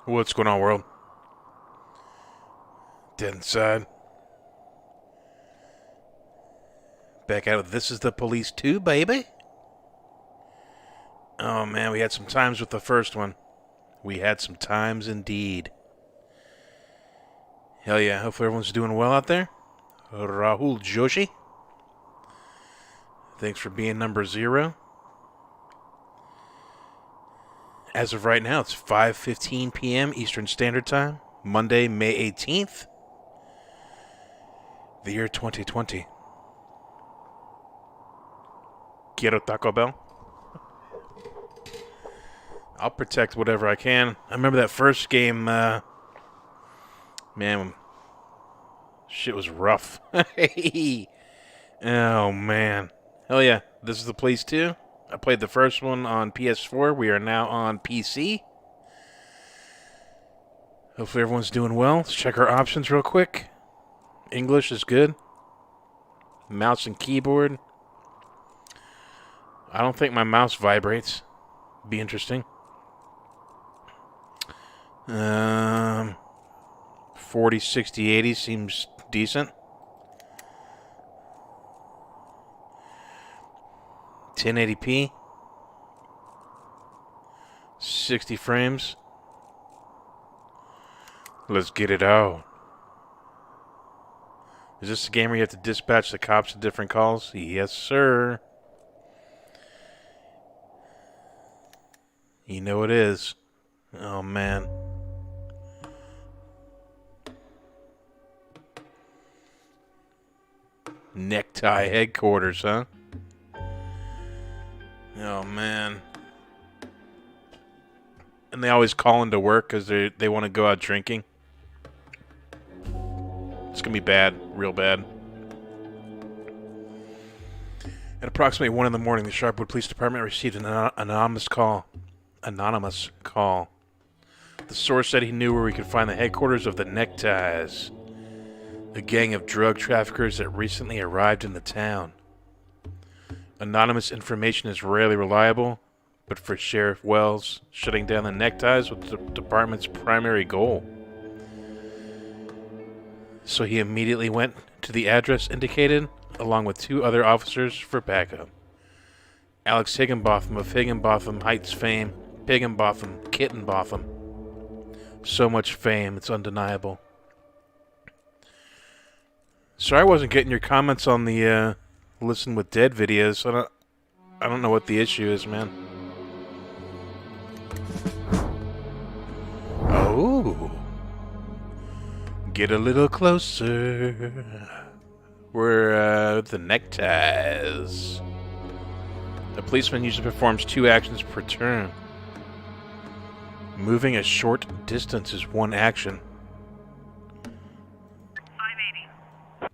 What's going on, world? Dead inside. Back out of This Is the Police 2, baby. Oh, man, we had some times with the first one. We had some times indeed. Hell yeah, hopefully everyone's doing well out there. Rahul Joshi. Thanks for being number 0. As of right now, it's 5:15 p.m. Eastern Standard Time, Monday, May 18th, the year 2020. Quiero Taco Bell. I'll protect whatever I can. I remember that first game, man, shit was rough. Oh, man. Hell yeah, This Is the Place 2. I played the first one on PS4. We are now on PC. Hopefully everyone's doing well. Let's check our options real quick. English is good. Mouse and keyboard. I don't think my mouse vibrates. Be interesting. 40, 60, 80 seems decent. 1080p. 60 frames. Let's get it out. Is this a game where you have to dispatch the cops to different calls? Yes, sir. You know it is. Oh, man. Necktie headquarters, huh? Oh, man. And they always call into work because they want to go out drinking. It's going to be bad. Real bad. At approximately 1 in the morning, the Sharpwood Police Department received an anonymous call. The source said he knew where we could find the headquarters of the Neckties, a gang of drug traffickers that recently arrived in the town. Anonymous information is rarely reliable, but for Sheriff Wells, shutting down the Neckties was the department's primary goal. So he immediately went to the address indicated, along with 2 other officers for backup. Alex Higginbotham of Higginbotham Heights fame, Higginbotham, Kittenbotham. So much fame, it's undeniable. Sorry I wasn't getting your comments on the Listen with Dead videos. I don't know what the issue is, man. Oh. Get a little closer. We're the Neckties. A policeman usually performs 2 actions per turn. Moving a short distance is 1 action. 580.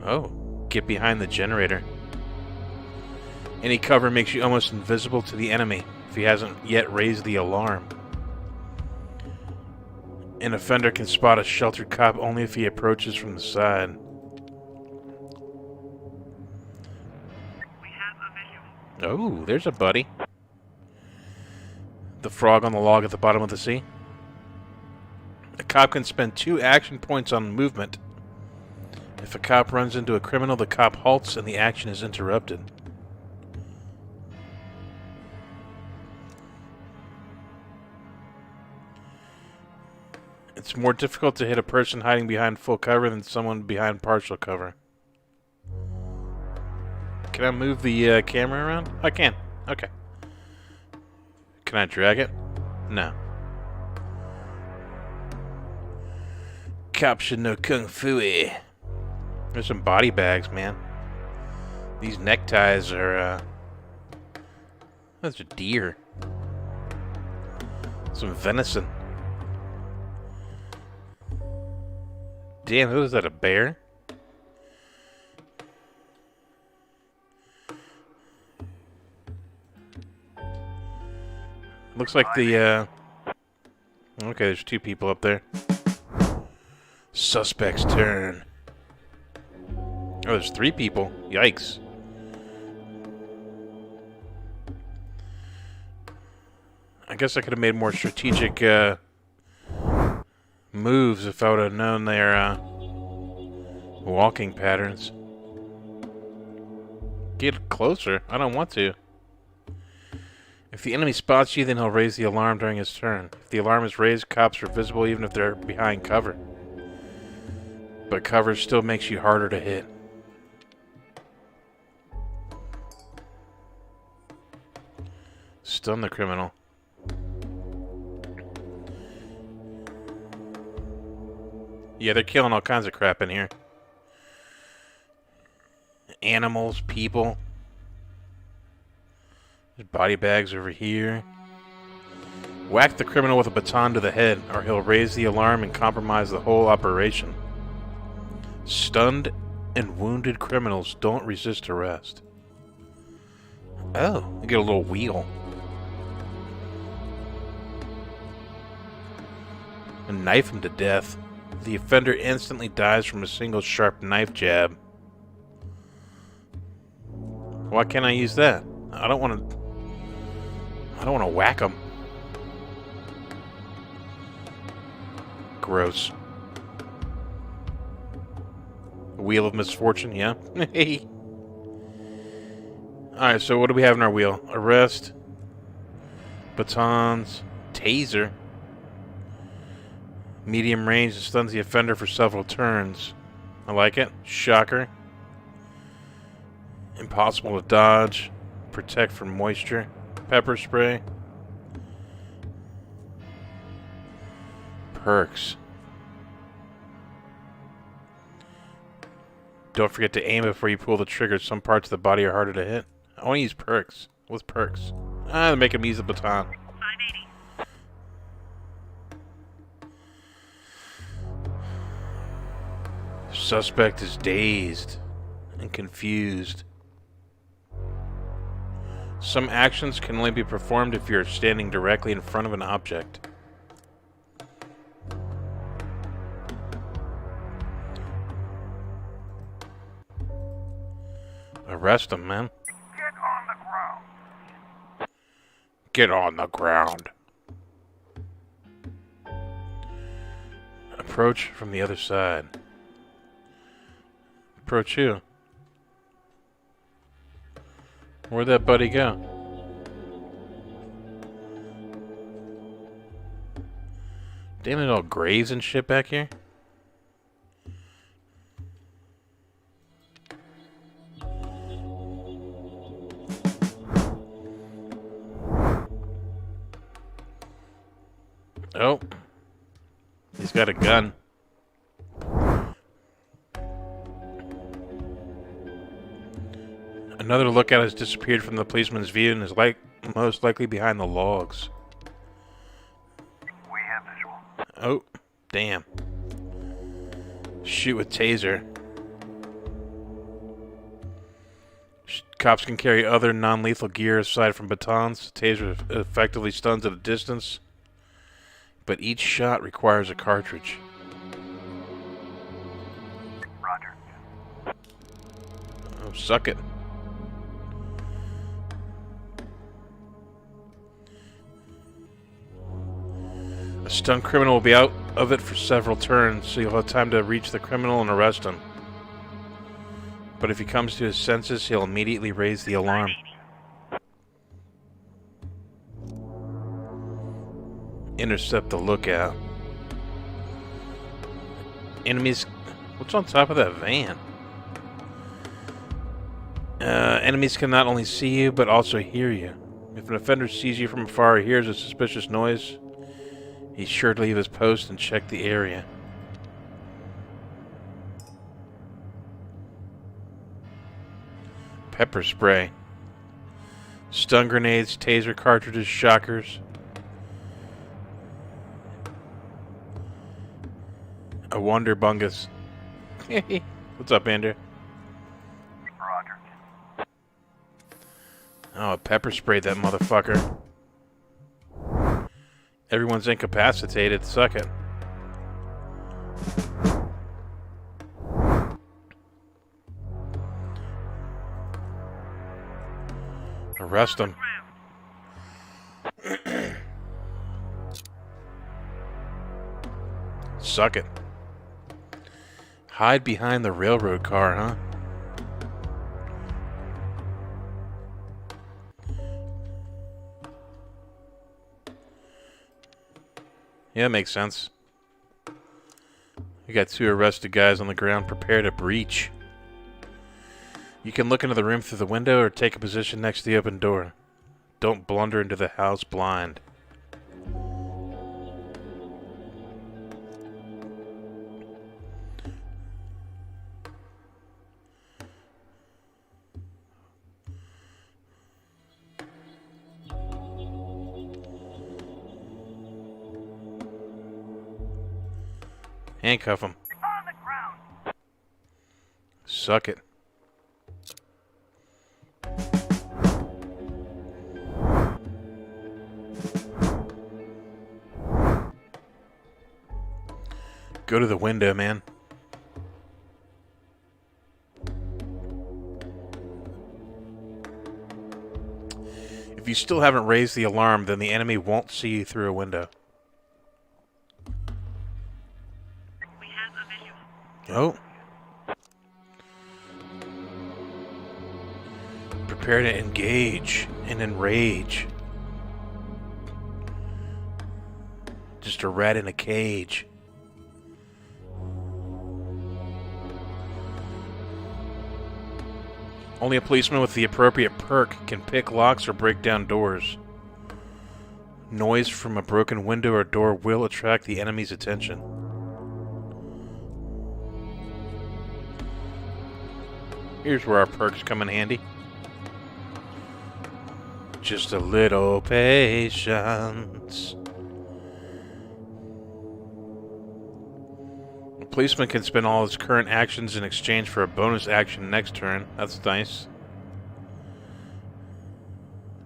Oh, get behind the generator. Any cover makes you almost invisible to the enemy if he hasn't yet raised the alarm. An offender can spot a sheltered cop only if he approaches from the side. We have a visual. Oh, there's a buddy. The frog on the log at the bottom of the sea. A cop can spend 2 action points on movement. If a cop runs into a criminal, the cop halts and the action is interrupted. It's more difficult to hit a person hiding behind full cover than someone behind partial cover. Can I move the camera around? I can. Okay. Can I drag it? No. Cops should know kung fu-y. There's some body bags, man. These neckties are, those are deer. Some venison. Damn, who is that, a bear? Looks like the, okay, there's 2 people up there. Suspect's turn. Oh, there's 3 people. Yikes. I guess I could have made more strategic moves if I would have known their walking patterns. Get closer. I don't want to. If the enemy spots you, then he'll raise the alarm during his turn. If the alarm is raised, cops are visible even if they're behind cover. But cover still makes you harder to hit. Stun the criminal. Yeah, they're killing all kinds of crap in here. Animals, people. There's body bags over here. Whack the criminal with a baton to the head, or he'll raise the alarm and compromise the whole operation. Stunned and wounded criminals don't resist arrest. Oh, you get a little wheel. And knife him to death. The offender instantly dies from a single sharp knife jab. Why can't I use that? I don't want to whack him. Gross. Wheel of misfortune, yeah. Alright, so what do we have in our wheel? Arrest. Batons. Taser. Medium range and stuns the offender for several turns. I like it. Shocker. Impossible to dodge. Protect from moisture. Pepper spray. Perks. Don't forget to aim before you pull the trigger. Some parts of the body are harder to hit. I want to use perks. What's perks? They make him use the baton. 580. Suspect is dazed and confused. Some actions can only be performed if you're standing directly in front of an object. Arrest him, man. Get on the ground. Get on the ground. Approach from the other side. Approach who? Where'd that buddy go? Damn it, all graves and shit back here? Oh. He's got a gun. Another lookout has disappeared from the policeman's view and is most likely behind the logs. We have visual. Oh, damn. Shoot with taser. Cops can carry other non-lethal gear aside from batons. Taser effectively stuns at a distance, but each shot requires a cartridge. Roger. Oh, suck it. A stunned criminal will be out of it for several turns, so you'll have time to reach the criminal and arrest him. But if he comes to his senses, he'll immediately raise the alarm. 580. Intercept the lookout. Enemies... What's on top of that van? Enemies can not only see you, but also hear you. If an offender sees you from afar or hears a suspicious noise, he's sure to leave his post and check the area. Pepper spray. Stun grenades, taser cartridges, shockers. A wonder bungus. What's up, Andrew? Roger. Oh, a pepper sprayed that motherfucker. Everyone's incapacitated. Suck it. Arrest him. Suck it. Hide behind the railroad car, huh? Yeah, that makes sense. We got 2 arrested guys on the ground. Prepare to breach. You can look into the room through the window or take a position next to the open door. Don't blunder into the house blind. Handcuff him. On the ground. Suck it. Go to the window, man. If you still haven't raised the alarm, then the enemy won't see you through a window. We have a visual. Oh. Prepare to engage and enrage. Just a rat in a cage. Only a policeman with the appropriate perk can pick locks or break down doors. Noise from a broken window or door will attract the enemy's attention. Here's where our perks come in handy. Just a little patience. A policeman can spend all his current actions in exchange for a bonus action next turn. That's nice.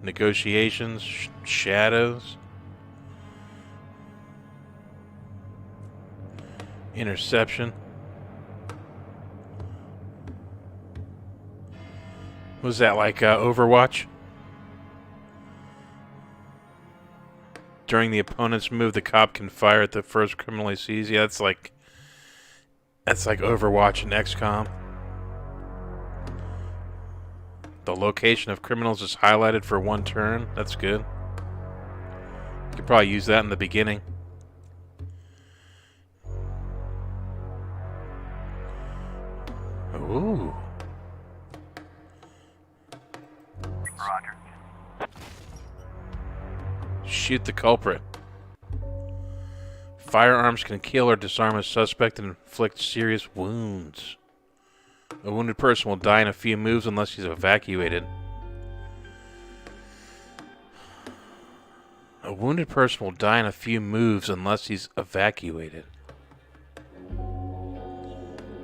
Negotiations, shadows. Interception. Was that like Overwatch? During the opponent's move, the cop can fire at the first criminal he sees. Yeah, that's like Overwatch and XCOM. The location of criminals is highlighted for 1 turn. That's good. You could probably use that in the beginning. Ooh. Roger. Shoot the culprit. Firearms can kill or disarm a suspect and inflict serious wounds. A wounded person will die in a few moves unless he's evacuated. A wounded person will die in a few moves unless he's evacuated.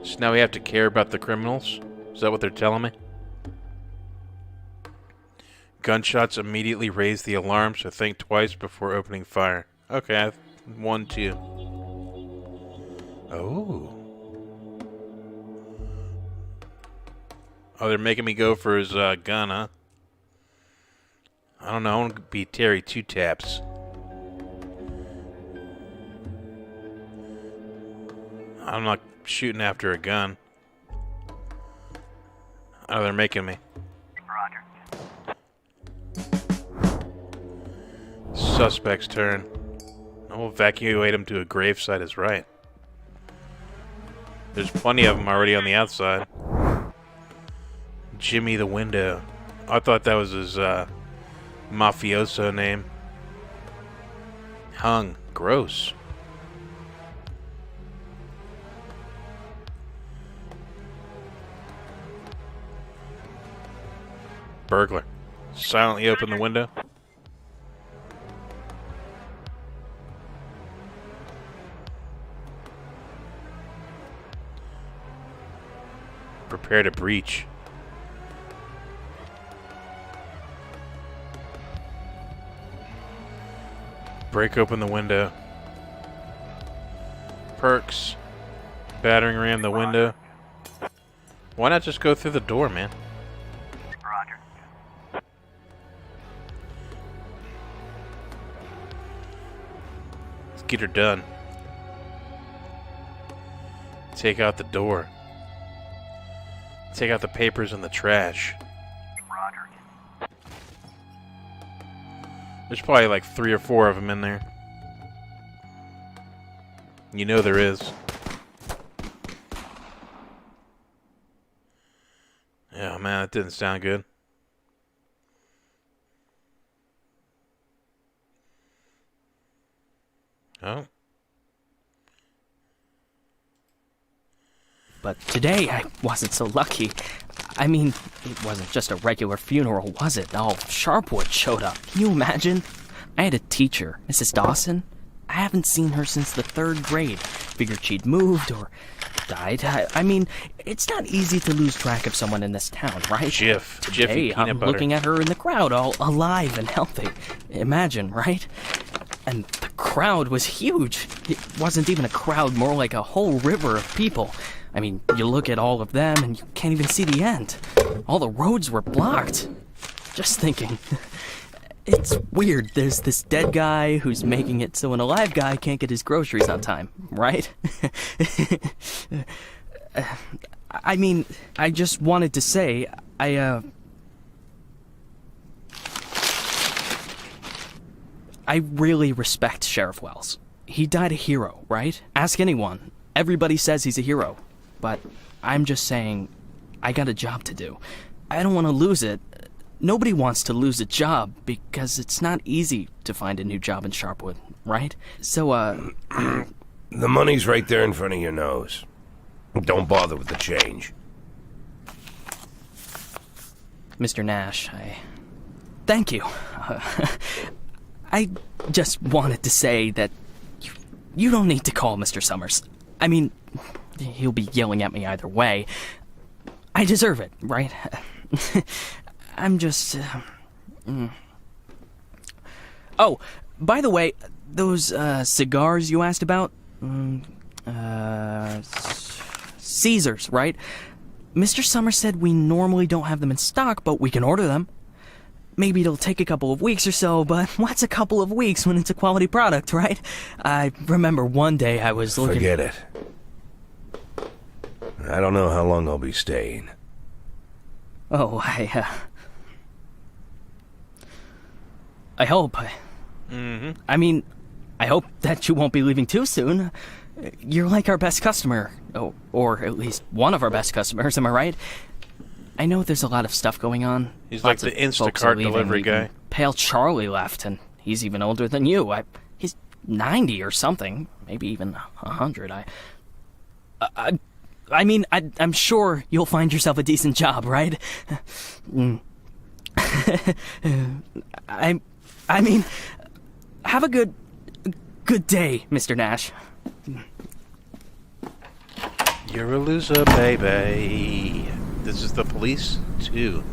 So now we have to care about the criminals? Is that what they're telling me? Gunshots immediately raise the alarm, so think twice before opening fire. Okay, I have 1, 2. Oh. Oh, they're making me go for his gun, huh? I don't know, I want to be Terry 2 Taps. I'm not shooting after a gun. Oh, they're making me. Roger. Suspect's turn. I'll evacuate him to a gravesite is right. There's plenty of them already on the outside. Jimmy the Window. I thought that was his mafioso name. Hung. Gross. Burglar. Silently open the window. Prepare to breach. Break open the window. Perks. Battering ram the window. Why not just go through the door, man? Roger. Let's get her done. take out the door. Take out the papers and the trash. Roger. There's probably like 3 or 4 of them in there. You know there is. Yeah, man, that didn't sound good. Oh. But today, I wasn't so lucky. I mean, it wasn't just a regular funeral, was it? All Sharpwood showed up. Can you imagine? I had a teacher, Mrs. Dawson. I haven't seen her since the 3rd grade. Figured she'd moved or died. I mean, it's not easy to lose track of someone in this town, right? Today, I'm looking at her in the crowd, all alive and healthy. Imagine, right? And the crowd was huge. It wasn't even a crowd, more like a whole river of people. I mean, you look at all of them and you can't even see the end. All the roads were blocked. Just thinking. It's weird. There's this dead guy who's making it so an alive guy can't get his groceries on time, right? I mean, I just wanted to say, I really respect Sheriff Wells. He died a hero, right? Ask anyone. Everybody says he's a hero. But I'm just saying, I got a job to do. I don't want to lose it. Nobody wants to lose a job because it's not easy to find a new job in Sharpwood, right? So, The money's right there in front of your nose. Don't bother with the change. Mr. Nash, thank you. I just wanted to say that you don't need to call Mr. Summers. I mean, he'll be yelling at me either way. I deserve it, right? I'm just... Oh, by the way, those cigars you asked about? Caesars, right? Mr. Summers said we normally don't have them in stock, but we can order them. Maybe it'll take a couple of weeks or so, but what's a couple of weeks when it's a quality product, right? I remember one day I was looking... Forget it. I don't know how long I'll be staying. Oh, I hope. I mean, I hope that you won't be leaving too soon. You're like our best customer. Or at least one of our best customers, am I right? I know there's a lot of stuff going on. He's like the Instacart delivery guy. Pale Charlie left, and he's even older than you. He's 90 or something. Maybe even 100. I mean, I'm sure you'll find yourself a decent job, right? I mean, have a good day, Mr. Nash. You're a loser, baby. This is the police, too.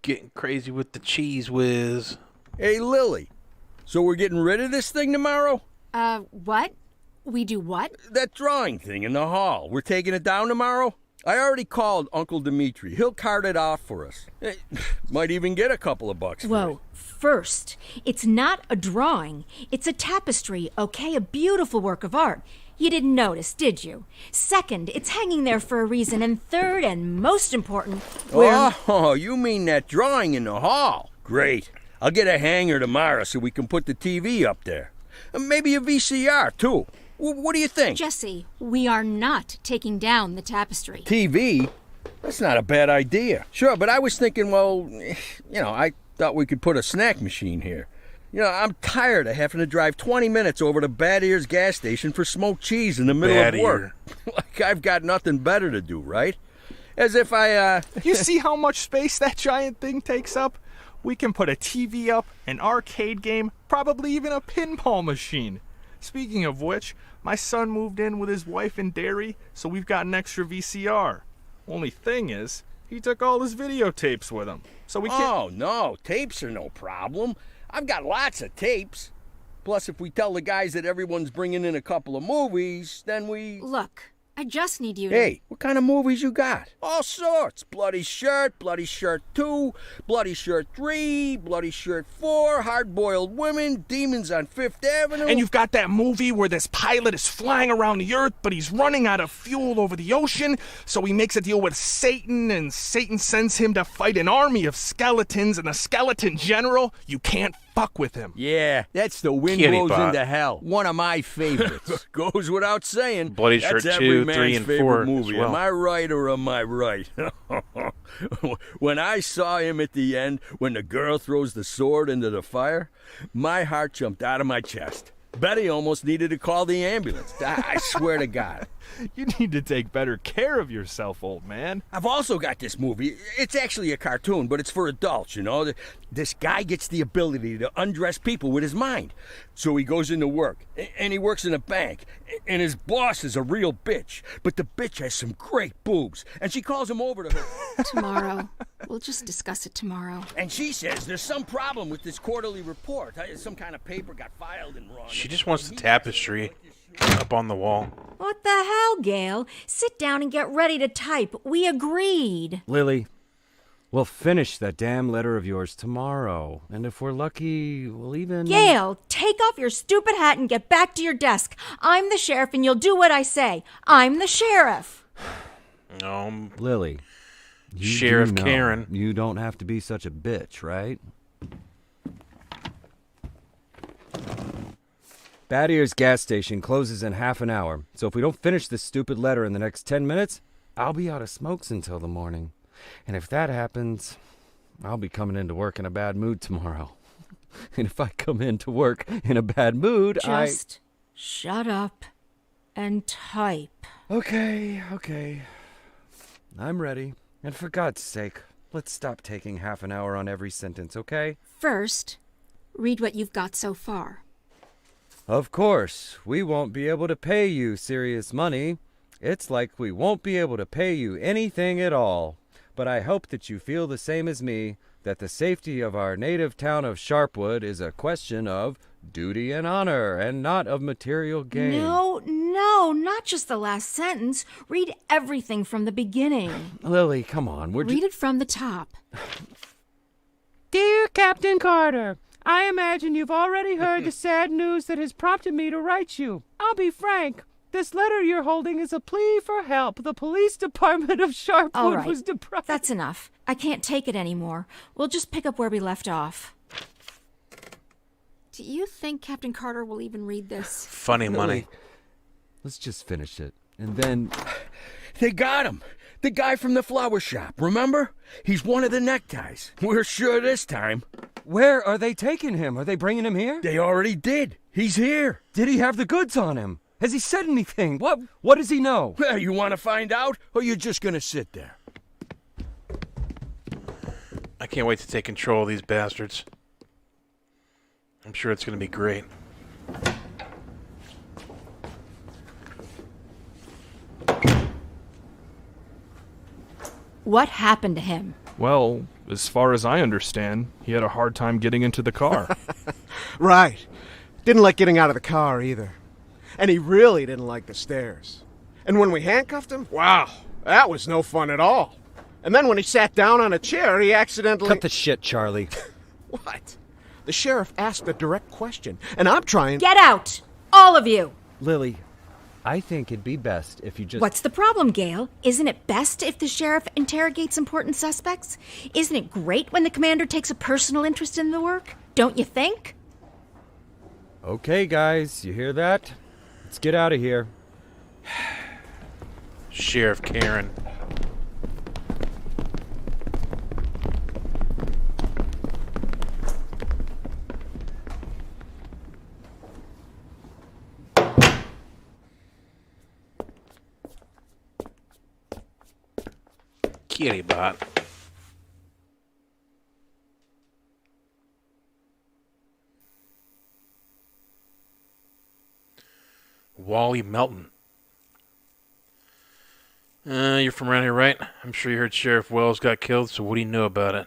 Getting crazy with the cheese whiz. Hey, Lily. So we're getting rid of this thing tomorrow? What? We do what? That drawing thing in the hall. We're taking it down tomorrow? I already called Uncle Dimitri. He'll cart it off for us. Might even get a couple of bucks for Whoa. it. First, it's not a drawing. It's a tapestry, okay? A beautiful work of art. You didn't notice, did you? Second, it's hanging there for a reason. And third, and most important, Oh, you mean that drawing in the hall? Great. I'll get a hanger tomorrow so we can put the TV up there. And maybe a VCR, too. What do you think? Jesse, we are not taking down the tapestry. TV? That's not a bad idea. Sure, but I was thinking, well, I thought we could put a snack machine here. I'm tired of having to drive 20 minutes over to Bad Ear's gas station for smoked cheese in the middle of work. Like I've got nothing better to do, right? As if I, You see how much space that giant thing takes up? We can put a TV up, an arcade game, probably even a pinball machine. Speaking of which, my son moved in with his wife and dairy, so we've got an extra VCR. Only thing is, he took all his videotapes with him, so we can't... Oh, no, tapes are no problem. I've got lots of tapes. Plus, if we tell the guys that everyone's bringing in a couple of movies, then we... Look, I just need you to... Hey, what kind of movies you got? All sorts. Bloody Shirt 2, Bloody Shirt 3, Bloody Shirt 4, Hard-Boiled Women, Demons on Fifth Avenue. And you've got that movie where this pilot is flying around the Earth, but he's running out of fuel over the ocean, so he makes a deal with Satan, and Satan sends him to fight an army of skeletons, and the skeleton general, you can't fuck with him. Yeah, that's The Wind Kitty Blows bot. Into Hell. One of my favorites. Goes without saying. Bloody That's Shirt every 2, man's 3, and favorite 4 as movie. well. Am I right or am I right? When I saw him at the end, when the girl throws the sword into the fire, my heart jumped out of my chest. Betty almost needed to call the ambulance. I swear to God. You need to take better care of yourself, old man. I've also got this movie. It's actually a cartoon, but it's for adults, you know. This guy gets the ability to undress people with his mind. So he goes into work, and he works in a bank, and his boss is a real bitch. But the bitch has some great boobs, and she calls him over to her. Tomorrow. We'll just discuss it tomorrow. And she says there's some problem with this quarterly report. Some kind of paper got filed and wrong. She just wants the tapestry up on the wall. What the hell, Gail? Sit down and get ready to type. We agreed. Lily, we'll finish that damn letter of yours tomorrow. And if we're lucky, we'll even... Gail, take off your stupid hat and get back to your desk. I'm the sheriff and you'll do what I say. I'm the sheriff. Lily, you Sheriff do know Karen. You don't have to be such a bitch, right? Bad Ears gas station closes in half an hour, so if we don't finish this stupid letter in the next 10 minutes, I'll be out of smokes until the morning. And if that happens, I'll be coming into work in a bad mood tomorrow. And if I come into work in a bad mood, Just shut up and type. Okay. I'm ready. And for God's sake, let's stop taking half an hour on every sentence, okay? First, read what you've got so far. Of course, we won't be able to pay you serious money. It's like we won't be able to pay you anything at all. But I hope that you feel the same as me, that the safety of our native town of Sharpwood is a question of duty and honor, and not of material gain. No, not just the last sentence. Read everything from the beginning. Lily, come on, Read it from the top. Dear Captain Carter, I imagine you've already heard the sad news that has prompted me to write you. I'll be frank. This letter you're holding is a plea for help. The police department of Sharpwood All right, was deprived. that's enough. I can't take it anymore. We'll just pick up where we left off. Do you think Captain Carter will even read this? Funny money. Let's just finish it. And then... They got him. The guy from the flower shop, remember? He's one of the neckties. We're sure this time. Where are they taking him? Are they bringing him here? They already did. He's here. Did he have the goods on him? Has he said anything? What does he know? Well, you want to find out, or you're just going to sit there? I can't wait to take control of these bastards. I'm sure it's going to be great. What happened to him? Well, as far as I understand, he had a hard time getting into the car. Right. Didn't like getting out of the car either. And he really didn't like the stairs. And when we handcuffed him, wow, that was no fun at all. And then when he sat down on a chair, he accidentally... Cut the shit, Charlie. What? The sheriff asked a direct question, and I'm trying... Get out! All of you! Lily, I think it'd be best if you just... What's the problem, Gail? Isn't it best if the sheriff interrogates important suspects? Isn't it great when the commander takes a personal interest in the work? Don't you think? Okay, guys, you hear that? Let's get out of here. Sheriff Karen. Kitty bot. Wally Melton. You're from around here, right? I'm sure you heard Sheriff Wells got killed, so what do you know about it?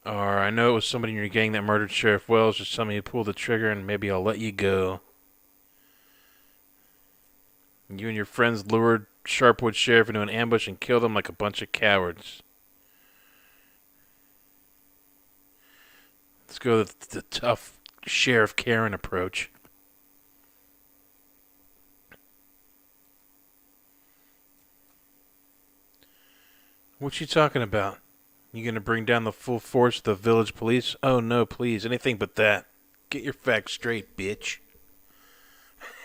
Or I know it was somebody in your gang that murdered Sheriff Wells. Just tell me to pull the trigger and maybe I'll let you go. You and your friends lured Sharpwood Sheriff into an ambush and killed him like a bunch of cowards. Let's go with the tough Sheriff Karen approach. What you talking about? You gonna bring down the full force of the village police? Oh no, please, anything but that. Get your facts straight, bitch.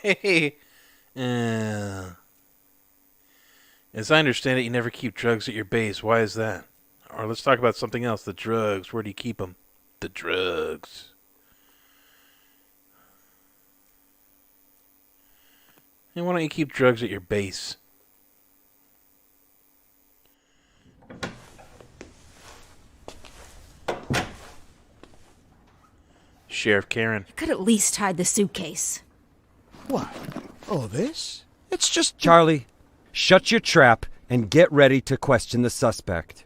Hey. As I understand it, you never keep drugs at your base. Why is that? Or let's talk about something else. The drugs. Where do you keep them? The drugs. Hey, why don't you keep drugs at your base? Sheriff Karen. You could at least hide the suitcase. What? Oh, this? It's just... Charlie, shut your trap and get ready to question the suspect.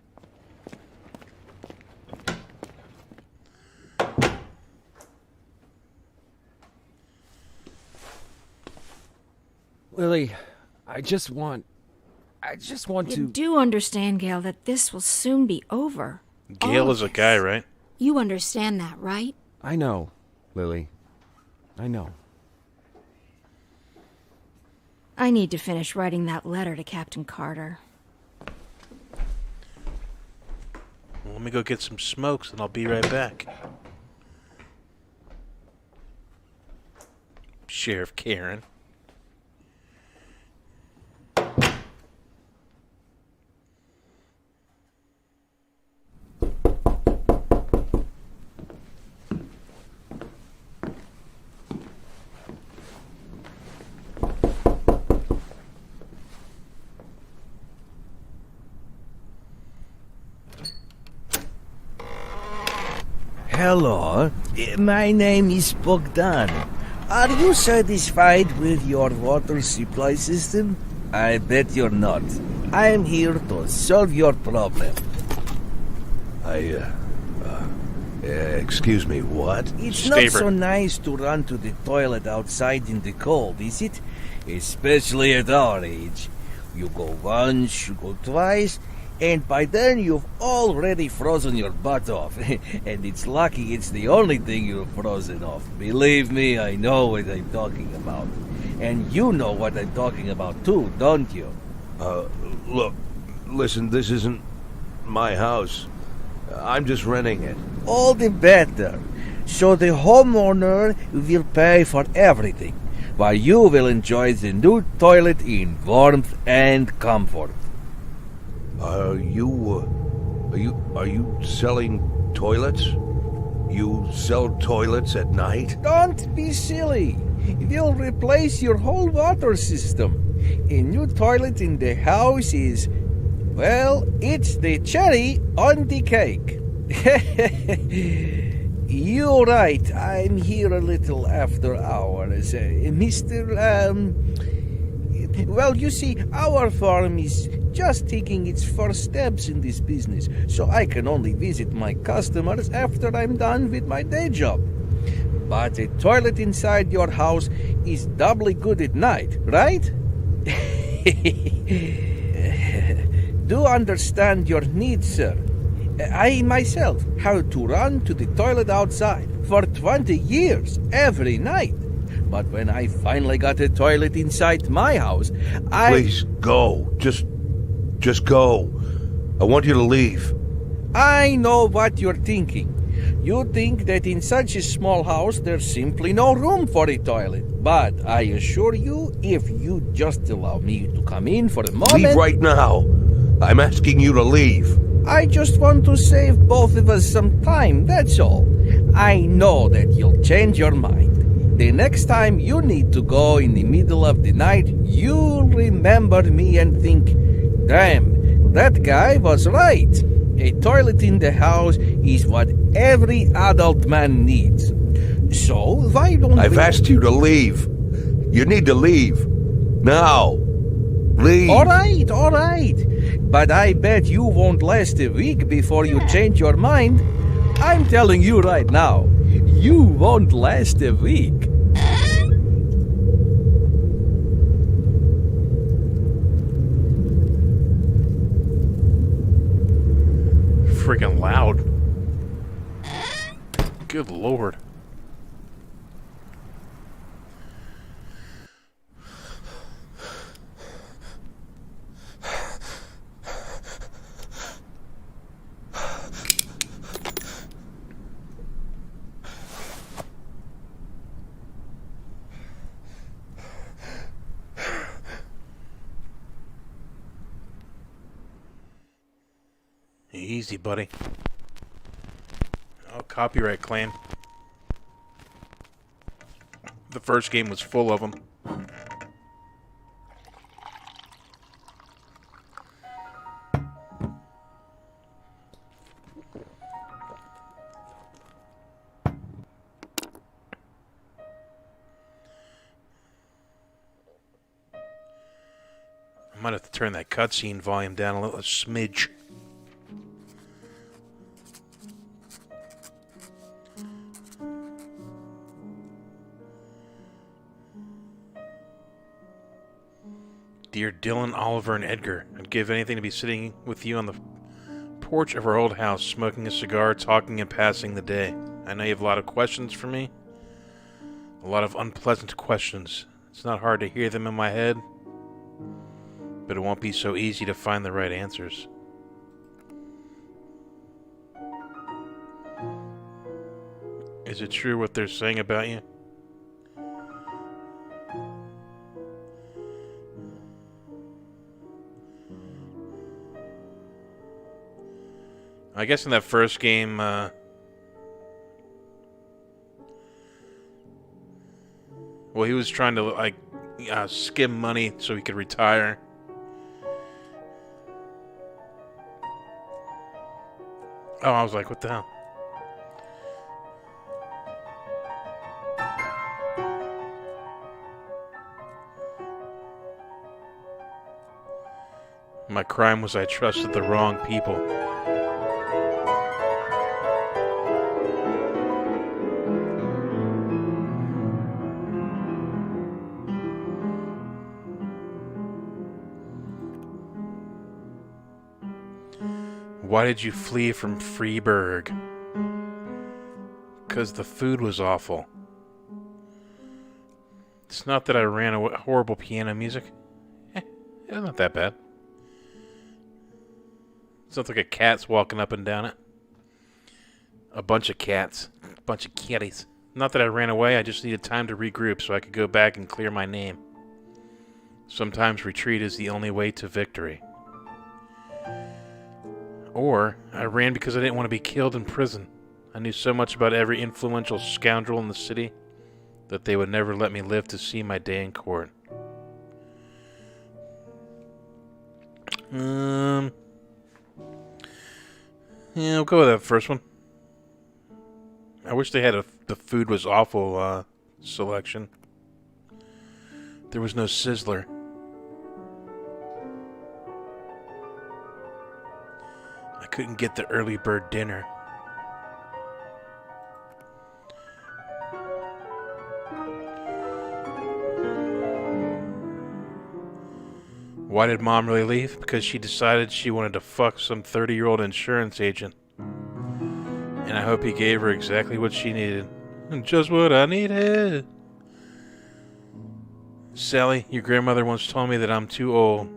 Lily, I just want You to... do understand, Gail, that this will soon be over. Gail All is a of guy, this. right? You understand that, right? I know, Lily. I know. I need to finish writing that letter to Captain Carter. Well, let me go get some smokes and I'll be right back. Sheriff Karen. Hello, my name is Bogdan. Are you satisfied with your water supply system? I bet you're not. I'm here to solve your problem. Excuse me, what? It's not so nice to run to the toilet outside in the cold, is it? Especially at our age. You go once, you go twice, and by then you've already frozen your butt off. And it's lucky it's the only thing you've frozen off. Believe me, I know what I'm talking about. And you know what I'm talking about too, don't you? Look, listen, this isn't my house. I'm just renting it. All the better. So the homeowner will pay for everything, while you will enjoy the new toilet in warmth and comfort. Are you selling toilets? You sell toilets at night? Don't be silly. We'll replace your whole water system. A new toilet in the house is, well, it's the cherry on the cake. You're right. I'm here a little after hours. Well, you see, our farm is just taking its first steps in this business, so I can only visit my customers after I'm done with my day job. But a toilet inside your house is doubly good at night, right? Do understand your needs, sir. I myself had to run to the toilet outside for 20 years every night. But when I finally got a toilet inside my house, Please, go. Just go. I want you to leave. I know what you're thinking. You think that in such a small house there's simply no room for a toilet. But I assure you, if you just allow me to come in for a moment... Leave right now. I'm asking you to leave. I just want to save both of us some time, that's all. I know that you'll change your mind. The next time you need to go in the middle of the night, you'll remember me and think, damn, that guy was right. A toilet in the house is what every adult man needs. So, why don't I've asked you to leave. You need to leave. Now. Leave. All right. But I bet you won't last a week before you change your mind. I'm telling you right now, you won't last a week. freaking loud. Good lord. Easy, buddy. Oh, copyright claim. The first game was full of them. I might have to turn that cutscene volume down a little smidge. Dear Dylan, Oliver, and Edgar, I'd give anything to be sitting with you on the porch of our old house, smoking a cigar, talking and passing the day. I know you have a lot of questions for me. A lot of unpleasant questions. It's not hard to hear them in my head, but it won't be so easy to find the right answers. Is it true what they're saying about you? I guess in that first game, well, he was trying to, like, skim money so he could retire. Oh, I was like, what the hell? My crime was I trusted the wrong people. Why did you flee from Freeburg? Because the food was awful. It's not that I ran away. Horrible piano music. It's not that bad. Sounds like a cat's walking up and down it. A bunch of cats. A bunch of kitties. Not that I ran away, I just needed time to regroup so I could go back and clear my name. Sometimes retreat is the only way to victory. Or, I ran because I didn't want to be killed in prison. I knew so much about every influential scoundrel in the city that they would never let me live to see my day in court. Yeah, I'll go with that first one. I wish they had the food was awful selection. There was no Sizzler. I couldn't get the early bird dinner. Why did Mom really leave? Because she decided she wanted to fuck some 30-year-old insurance agent. And I hope he gave her exactly what she needed. Just what I needed. Sally, your grandmother once told me that I'm too old,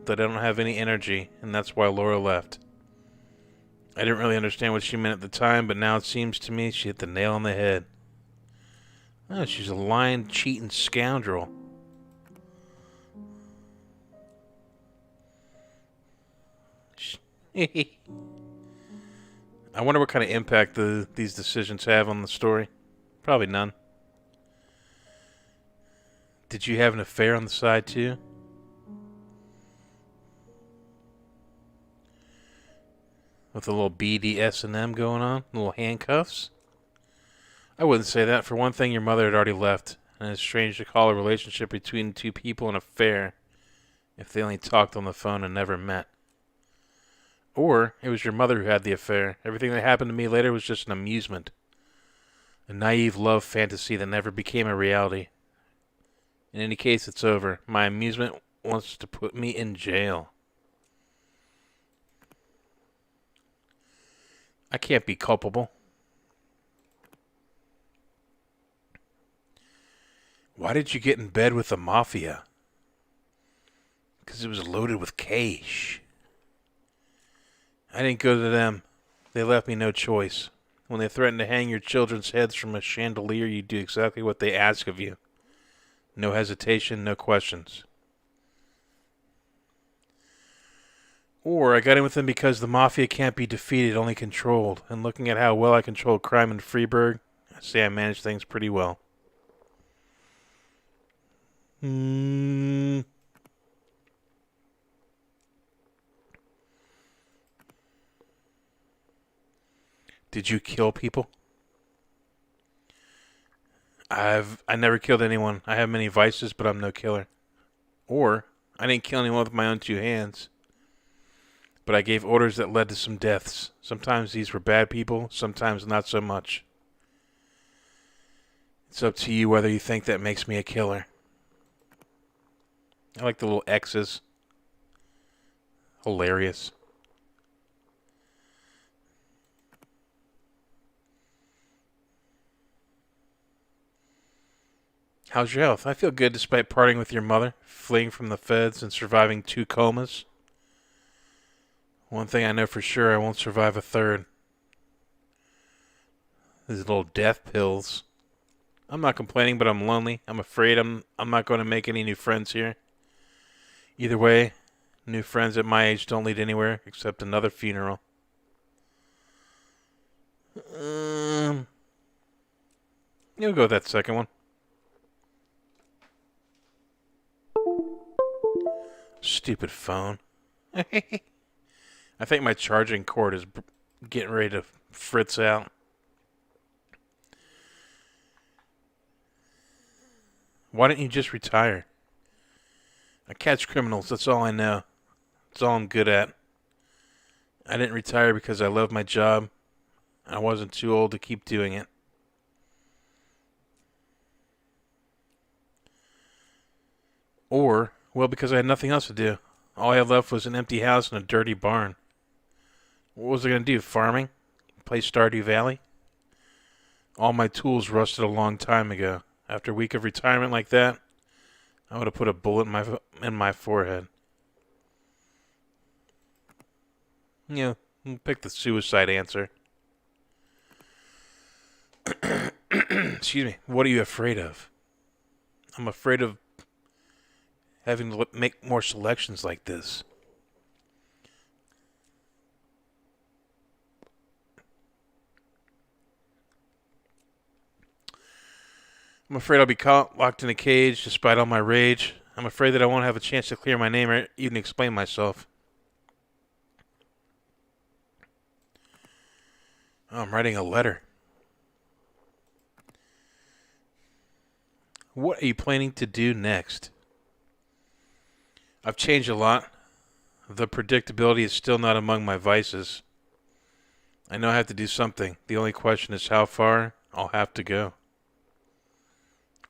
that I don't have any energy, and that's why Laura left. I didn't really understand what she meant at the time, but now it seems to me she hit the nail on the head. Oh, she's a lying, cheating scoundrel. I wonder what kind of impact these decisions have on the story. Probably none. Did you have an affair on the side too? With a little BDSM going on? Little handcuffs? I wouldn't say that. For one thing, your mother had already left, and it's strange to call a relationship between two people an affair if they only talked on the phone and never met. Or, it was your mother who had the affair. Everything that happened to me later was just an amusement. A naive love fantasy that never became a reality. In any case, it's over. My amusement wants to put me in jail. I can't be culpable. Why did you get in bed with the mafia? Because it was loaded with cash. I didn't go to them. They left me no choice. When they threatened to hang your children's heads from a chandelier, you do exactly what they ask of you. No hesitation, no questions. Or I got in with them because the mafia can't be defeated, only controlled. And looking at how well I controlled crime in Freeburg, I say I managed things pretty well. Did you kill people? I never killed anyone. I have many vices, but I'm no killer. Or I didn't kill anyone with my own two hands. But I gave orders that led to some deaths. Sometimes these were bad people, sometimes not so much. It's up to you whether you think that makes me a killer. I like the little X's. Hilarious. How's your health? I feel good despite parting with your mother, fleeing from the feds, and surviving 2 comas. One thing I know for sure, I won't survive a third. These little death pills. I'm not complaining, but I'm lonely. I'm afraid I'm not going to make any new friends here. Either way, new friends at my age don't lead anywhere except another funeral. You'll go with that second one. Stupid phone. I think my charging cord is getting ready to fritz out. Why didn't you just retire? I catch criminals, that's all I know. That's all I'm good at. I didn't retire because I love my job. I wasn't too old to keep doing it. Or, well, because I had nothing else to do. All I had left was an empty house and a dirty barn. What was I going to do, farming? Play Stardew Valley? All my tools rusted a long time ago. After a week of retirement like that, I would have put a bullet in my forehead. Yeah, pick the suicide answer. Excuse me. What are you afraid of? I'm afraid of having to make more selections like this. I'm afraid I'll be caught, locked in a cage, despite all my rage. I'm afraid that I won't have a chance to clear my name or even explain myself. Oh, I'm writing a letter. What are you planning to do next? I've changed a lot. The predictability is still not among my vices. I know I have to do something. The only question is how far I'll have to go.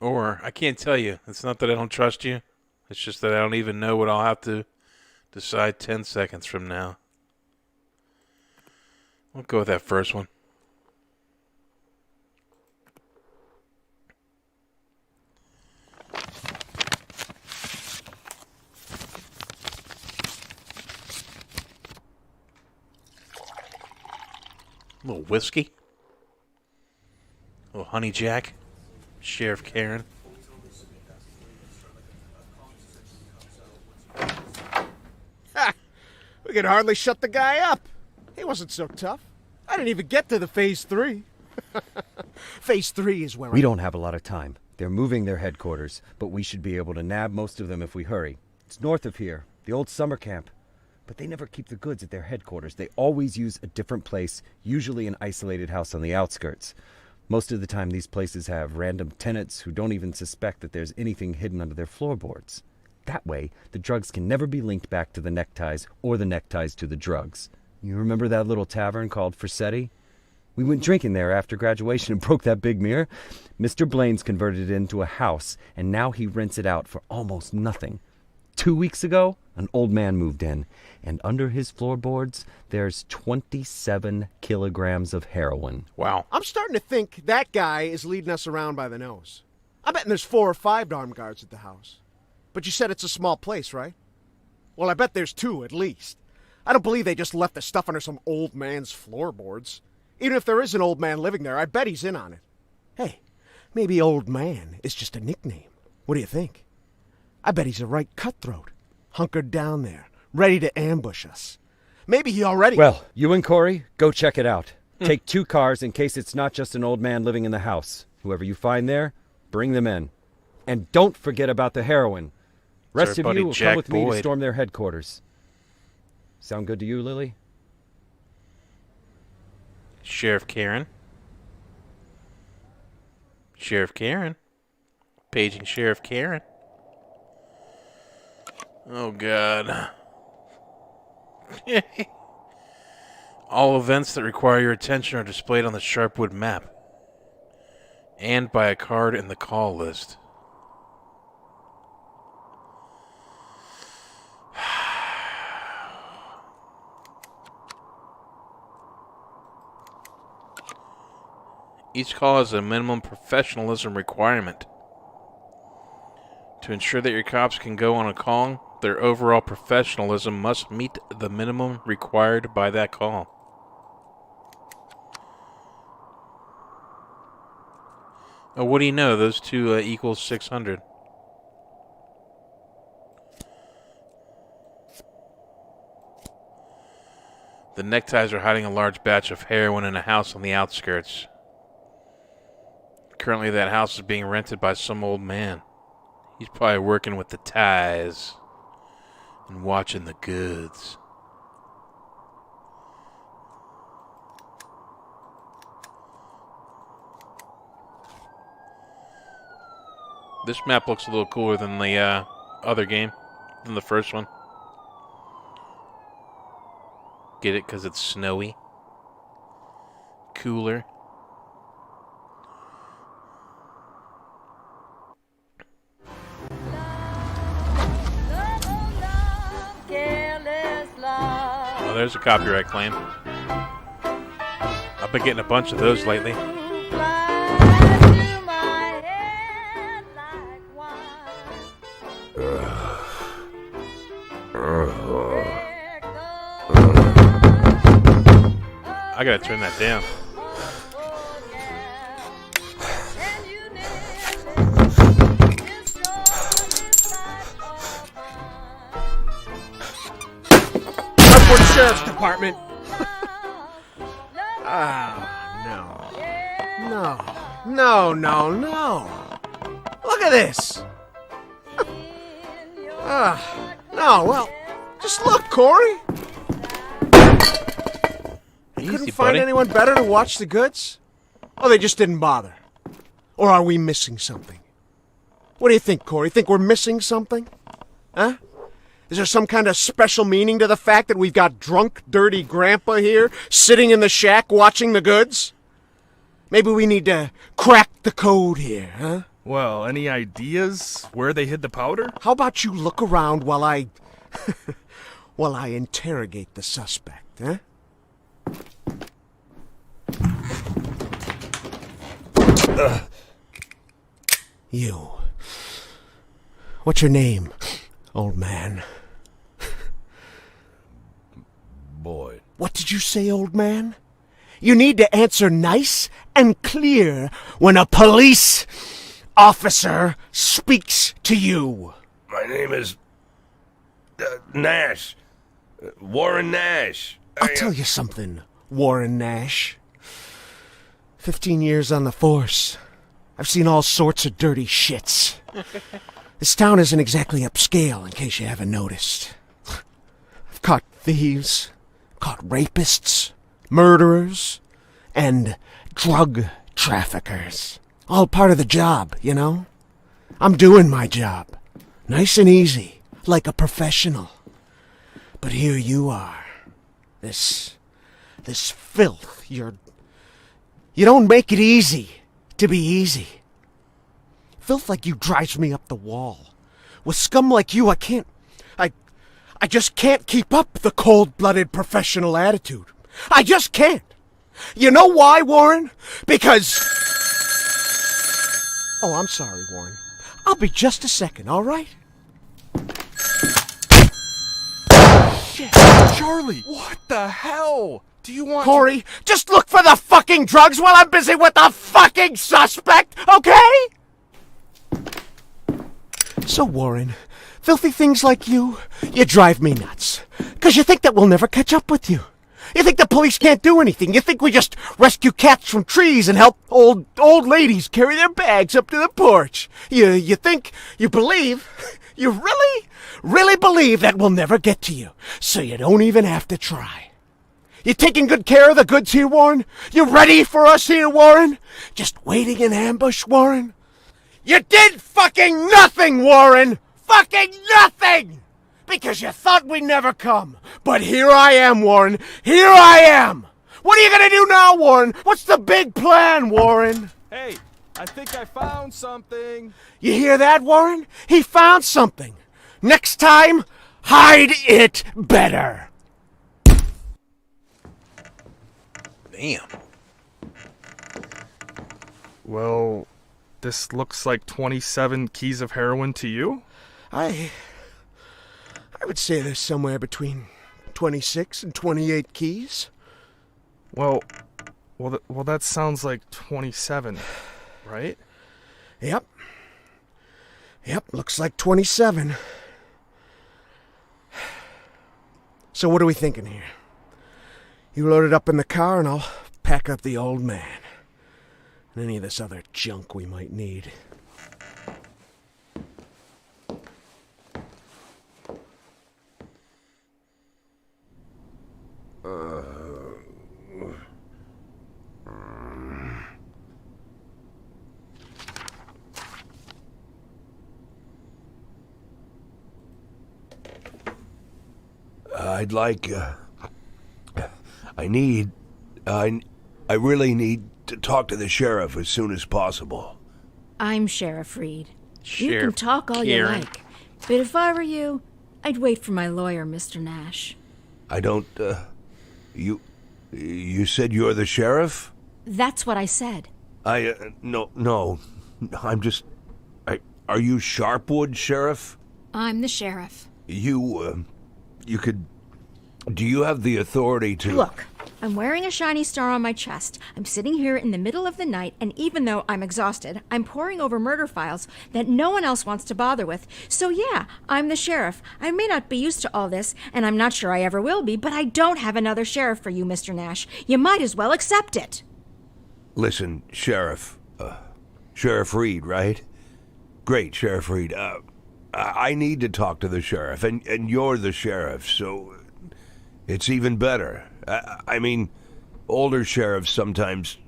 Or, I can't tell you. It's not that I don't trust you. It's just that I don't even know what I'll have to decide 10 seconds from now. I'll go with that first one. A little whiskey. A little honey jack. Sheriff Karen. Ha! We could hardly shut the guy up. He wasn't so tough. I didn't even get to the Phase 3. Phase 3 is where We don't have a lot of time. They're moving their headquarters, but we should be able to nab most of them if we hurry. It's north of here, the old summer camp. But they never keep the goods at their headquarters. They always use a different place, usually an isolated house on the outskirts. Most of the time, these places have random tenants who don't even suspect that there's anything hidden under their floorboards. That way, the drugs can never be linked back to the neckties or the neckties to the drugs. You remember that little tavern called Frissetti? We went drinking there after graduation and broke that big mirror. Mr. Blaine's converted it into a house, and now he rents it out for almost nothing. 2 weeks ago, an old man moved in, and under his floorboards, there's 27 kilograms of heroin. Wow. I'm starting to think that guy is leading us around by the nose. I bet there's 4 or 5 armed guards at the house. But you said it's a small place, right? Well, I bet there's 2 at least. I don't believe they just left the stuff under some old man's floorboards. Even if there is an old man living there, I bet he's in on it. Hey, maybe old man is just a nickname. What do you think? I bet he's a right cutthroat, hunkered down there, ready to ambush us. Maybe he already... Well, you and Corey, go check it out. Take 2 cars in case it's not just an old man living in the house. Whoever you find there, bring them in. And don't forget about the heroin. Rest of you will come with me to storm their headquarters. Sound good to you, Lily? Sheriff Karen. Sheriff Karen. Paging Sheriff Karen. Oh, God. All events that require your attention are displayed on the Sharpwood map and by a card in the call list. Each call has a minimum professionalism requirement. To ensure that your cops can go on a call, their overall professionalism must meet the minimum required by that call. Oh, what do you know? Those 2 equals 600. The neckties are hiding a large batch of heroin in a house on the outskirts. Currently, that house is being rented by some old man. He's probably working with the ties and watching the goods. This map looks a little cooler than the other game, than the first one. Get it? Because it's snowy. Cooler. Oh, there's a copyright claim. I've been getting a bunch of those lately. I gotta turn that down. Sheriff's Department. No. Look at this. No, well, just look, Corey. Couldn't find anyone better to watch the goods? Or they just didn't bother? Or are we missing something? What do you think, Corey? Think we're missing something? Huh? Is there some kind of special meaning to the fact that we've got drunk, dirty grandpa here, sitting in the shack watching the goods? Maybe we need to crack the code here, huh? Well, any ideas where they hid the powder? How about you look around while I... while I interrogate the suspect, huh? You. What's your name, old man? Boyd. What did you say, old man? You need to answer nice and clear when a police officer speaks to you. My name is... Nash. Warren Nash. I'll tell you something, Warren Nash. 15 years on the force. I've seen all sorts of dirty shits. This town isn't exactly upscale, in case you haven't noticed. I've caught thieves, caught rapists, murderers, and drug traffickers. All part of the job, you know? I'm doing my job. Nice and easy, like a professional. But here you are. This filth, you don't make it easy to be easy. Filth like you drives me up the wall. With scum like you, I can't I just can't keep up the cold-blooded professional attitude. I just can't. You know why, Warren? Because... Oh, I'm sorry, Warren. I'll be just a second, all right? Shit, Charlie, what the hell? Do you want Corey, just look for the fucking drugs while I'm busy with the fucking suspect, okay? So, Warren, filthy things like you drive me nuts. 'Cause you think that we'll never catch up with you. You think the police can't do anything. You think we just rescue cats from trees and help old ladies carry their bags up to the porch. You think, you believe, you really believe that we'll never get to you. So you don't even have to try. You taking good care of the goods here, Warren? You ready for us here, Warren? Just waiting in ambush, Warren? You did fucking nothing, Warren! Fucking nothing! Because you thought we'd never come. But here I am, Warren. Here I am! What are you gonna do now, Warren? What's the big plan, Warren? Hey, I think I found something. You hear that, Warren? He found something. Next time, hide it better. Damn. Well, this looks like 27 keys of heroin to you? I would say there's somewhere between 26 and 28 keys. Well, that sounds like 27, right? Yep, looks like 27. So what are we thinking here? You load it up in the car and I'll pack up the old man. And any of this other junk we might need. I'd like, I really need to talk to the sheriff as soon as possible. I'm Sheriff Reed. You Sheriff can talk all you Karen. like, but if I were you, I'd wait for my lawyer, Mr. Nash. I don't, you said you're the sheriff? That's what I said. No, I'm just, are you Sharpwood, Sheriff? I'm the sheriff. You could, do you have the authority to... Look, I'm wearing a shiny star on my chest. I'm sitting here in the middle of the night, and even though I'm exhausted, I'm poring over murder files that no one else wants to bother with. So yeah, I'm the sheriff. I may not be used to all this, and I'm not sure I ever will be, but I don't have another sheriff for you, Mr. Nash. You might as well accept it. Listen, Sheriff, Sheriff Reed, right? Great, Sheriff Reed. I need to talk to the sheriff, and you're the sheriff, so it's even better. I mean, older sheriffs sometimes...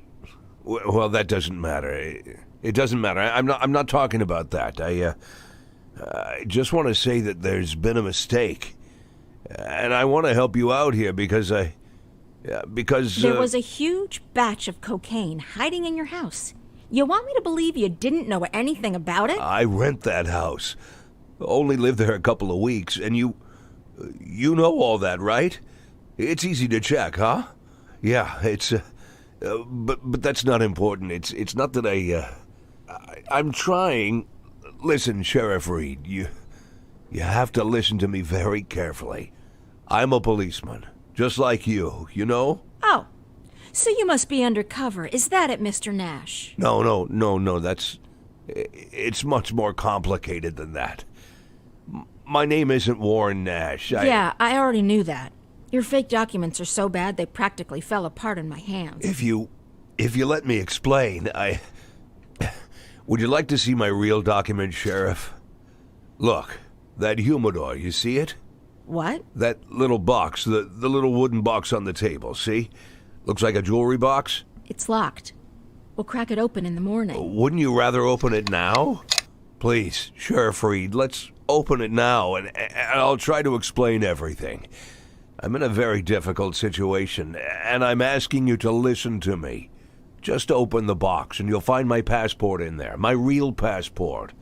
Well, that doesn't matter. It doesn't matter. I'm not talking about that. I just want to say that there's been a mistake, and I want to help you out here because There was a huge batch of cocaine hiding in your house. You want me to believe you didn't know anything about it? I rent that house. Only lived there a couple of weeks, and you know all that, right? It's easy to check, huh? Yeah, it's but that's not important. It's not that I'm trying. Listen, Sheriff Reed, you have to listen to me very carefully. I'm a policeman, just like you know? Oh, so you must be undercover. Is that it, Mr. Nash? No, it's much more complicated than that. My name isn't Warren Nash. Yeah, I already knew that. Your fake documents are so bad they practically fell apart in my hands. If you let me explain, would you like to see my real document, Sheriff? Look, that humidor, you see it? What? That little box, the little wooden box on the table, see? Looks like a jewelry box? It's locked. We'll crack it open in the morning. Wouldn't you rather open it now? Please, Sheriff Reed, let's open it now, and I'll try to explain everything. I'm in a very difficult situation, and I'm asking you to listen to me. Just open the box, and you'll find my passport in there, my real passport.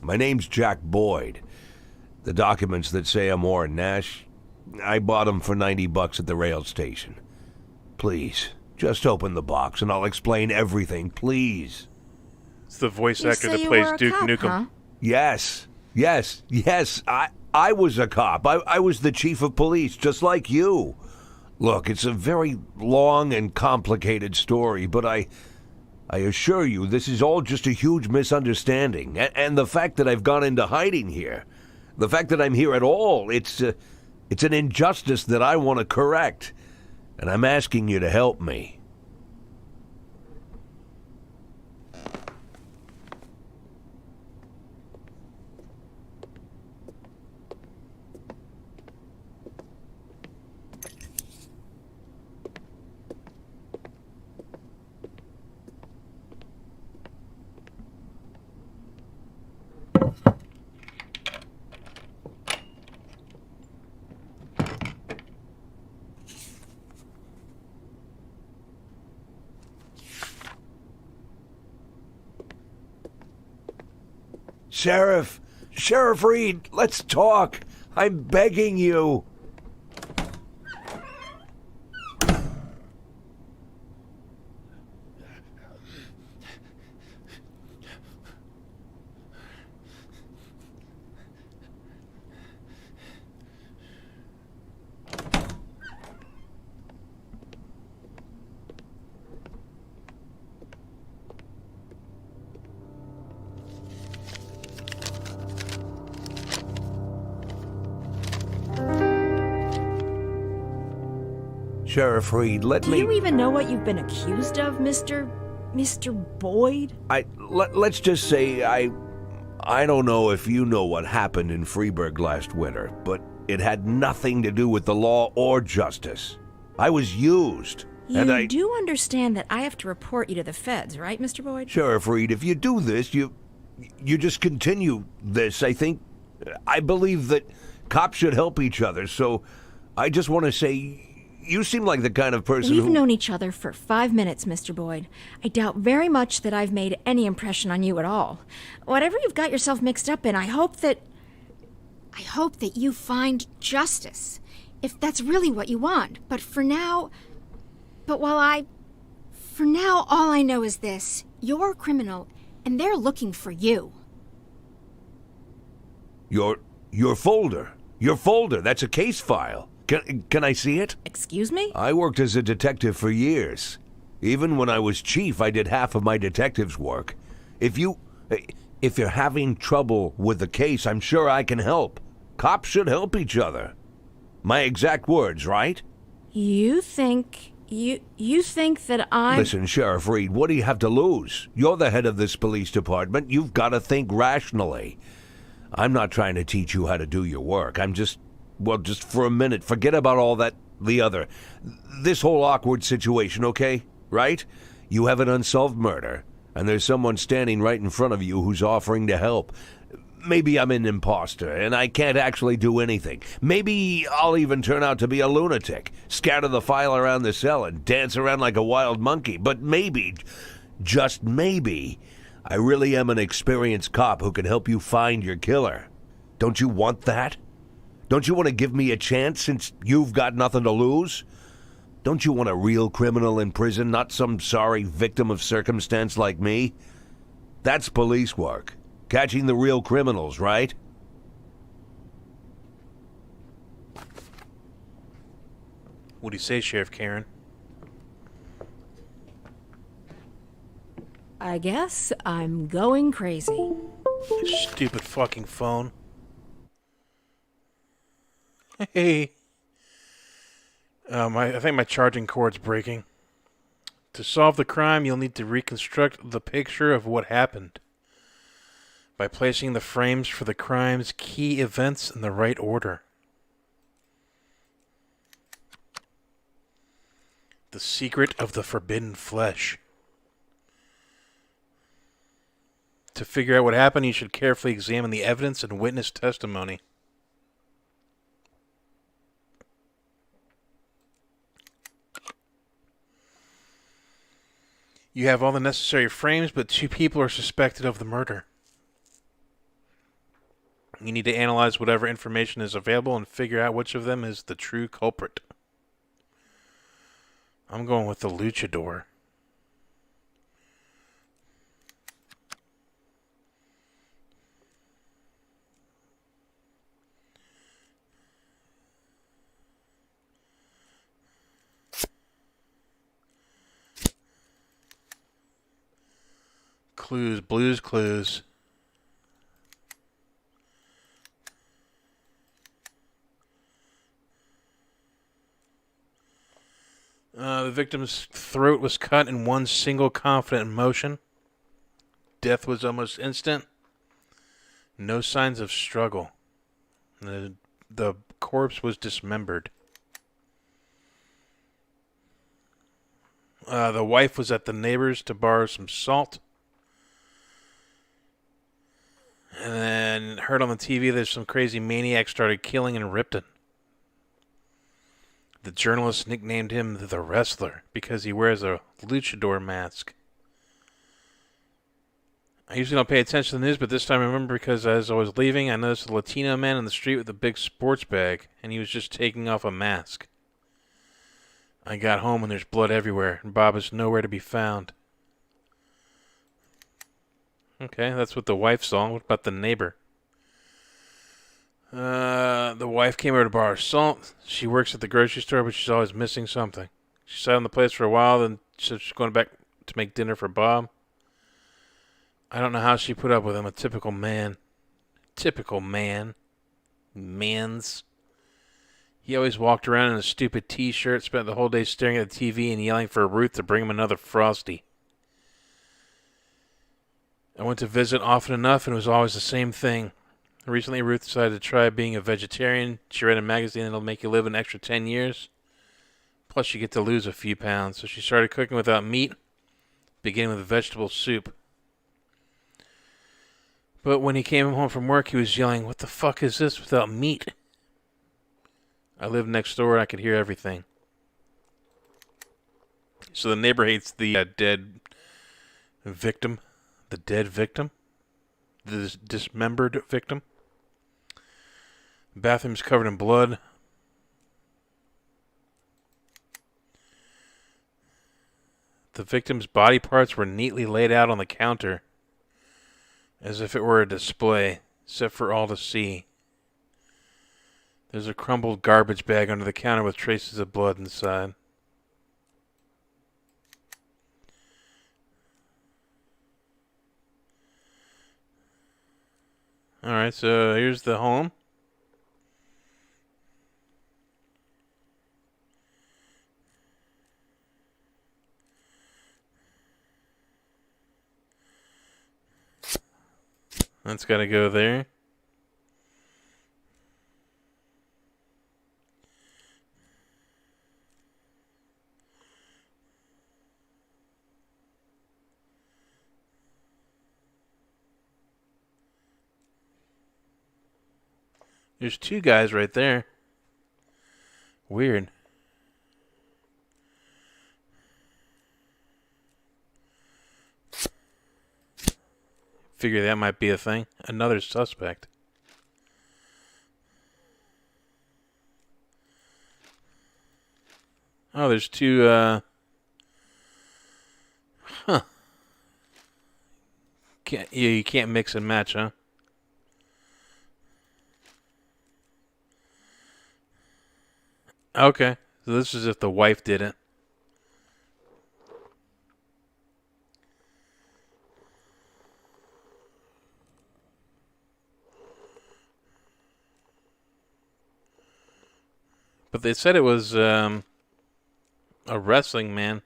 My name's Jack Boyd. The documents that say I'm Warren Nash, I bought them for $90 at the rail station. Please, just open the box and I'll explain everything, please. It's the voice actor that you plays were a Duke cop, Nukem. huh? Yes. I was a cop. I was the chief of police, just like you. Look, it's a very long and complicated story, but I assure you this is all just a huge misunderstanding. And the fact that I've gone into hiding here, the fact that I'm here at all, it's an injustice that I want to correct. And I'm asking you to help me. Sheriff Reed, let's talk. I'm begging you. Sheriff Reed, let me... Do you even know what you've been accused of, Mr. Boyd? Let's just say I don't know if you know what happened in Freeburg last winter, but it had nothing to do with the law or justice. I was used. You do understand that I have to report you to the feds, right, Mr. Boyd? Sheriff Reed, if you do this, you just continue this. I believe that cops should help each other, so I just want to say... You seem like the kind of person We've known each other for 5 minutes, Mr. Boyd. I doubt very much that I've made any impression on you at all. Whatever you've got yourself mixed up in, I hope that you find justice. If that's really what you want. For now, all I know is this. You're a criminal, and they're looking for you. Your folder. Your folder. That's a case file. Can I see it? Excuse me? I worked as a detective for years. Even when I was chief, I did half of my detective's work. If you're having trouble with the case, I'm sure I can help. Cops should help each other. My exact words, right? You think that I'm... Listen, Sheriff Reed, what do you have to lose? You're the head of this police department. You've got to think rationally. I'm not trying to teach you how to do your work. I'm just for a minute, forget about all that, this whole awkward situation, okay? Right? You have an unsolved murder, and there's someone standing right in front of you who's offering to help. Maybe I'm an imposter, and I can't actually do anything. Maybe I'll even turn out to be a lunatic, scatter the file around the cell and dance around like a wild monkey. But maybe, just maybe, I really am an experienced cop who can help you find your killer. Don't you want that? Don't you want to give me a chance since you've got nothing to lose? Don't you want a real criminal in prison, not some sorry victim of circumstance like me? That's police work. Catching the real criminals, right? What do you say, Sheriff Karen? I guess I'm going crazy. Stupid fucking phone. Hey. I think my charging cord's breaking. To solve the crime, you'll need to reconstruct the picture of what happened by placing the frames for the crime's key events in the right order. The secret of the forbidden flesh. To figure out what happened, you should carefully examine the evidence and witness testimony. You have all the necessary frames, but 2 people are suspected of the murder. You need to analyze whatever information is available and figure out which of them is the true culprit. I'm going with the luchador. Clues, Blues Clues. The victim's throat was cut in one single confident motion. Death was almost instant. No signs of struggle. The corpse was dismembered. The wife was at the neighbor's to borrow some salt. And then heard on the TV there's some crazy maniac started killing in Ripton. The journalist nicknamed him the Wrestler because he wears a luchador mask. I usually don't pay attention to the news, but this time I remember because as I was leaving, I noticed a Latino man in the street with a big sports bag, and he was just taking off a mask. I got home and there's blood everywhere, and Bob is nowhere to be found. Okay, that's what the wife saw. What about the neighbor? The wife came over to borrow salt. She works at the grocery store, but she's always missing something. She sat on the place for a while, then said she's going back to make dinner for Bob. I don't know how she put up with him, a typical man. Typical man. Mans. He always walked around in a stupid t-shirt, spent the whole day staring at the TV and yelling for Ruth to bring him another Frosty. I went to visit often enough, and it was always the same thing. Recently, Ruth decided to try being a vegetarian. She read a magazine that'll make you live an extra 10 years. Plus, you get to lose a few pounds. So she started cooking without meat, beginning with vegetable soup. But when he came home from work, he was yelling, "What the fuck is this without meat?" I lived next door, and I could hear everything. So the neighbor hates the dead victim. The dead victim? The dismembered victim? The bathroom's covered in blood. The victim's body parts were neatly laid out on the counter, as if it were a display, except for all to see. There's a crumbled garbage bag under the counter with traces of blood inside. Alright, so here's the home. That's got to go there. There's two guys right there. Weird. Figure that might be a thing. Another suspect. Oh, there's two, you can't mix and match, huh? Okay. So this is if the wife did it. But they said it was a wrestling man.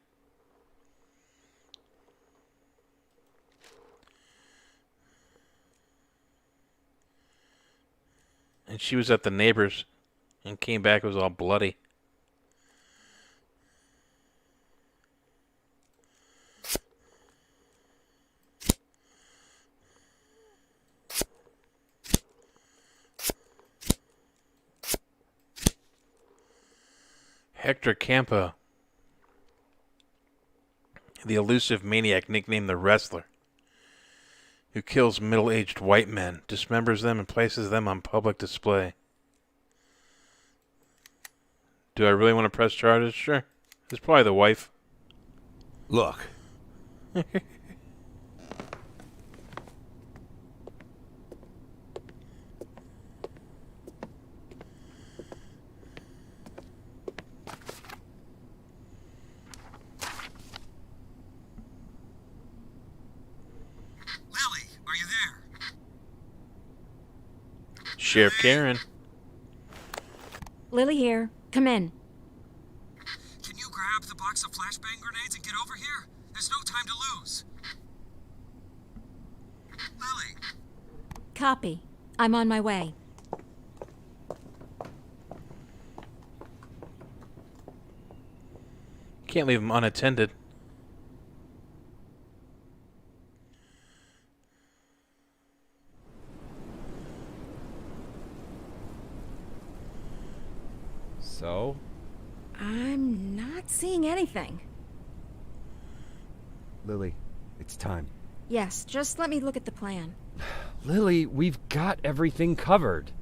And she was at the neighbor's and came back, it was all bloody. Hector Campo, the elusive maniac nicknamed the Wrestler. who kills middle-aged white men, dismembers them, and places them on public display. Do I really want to press charges? Sure. It's probably the wife. Look. Sheriff Karen. Lily here. Come in. Can you grab the box of flashbang grenades and get over here? There's no time to lose. Lily. Copy. I'm on my way. Can't leave him unattended. So? I'm not seeing anything. Lily, it's time. Yes, just let me look at the plan. Lily, we've got everything covered.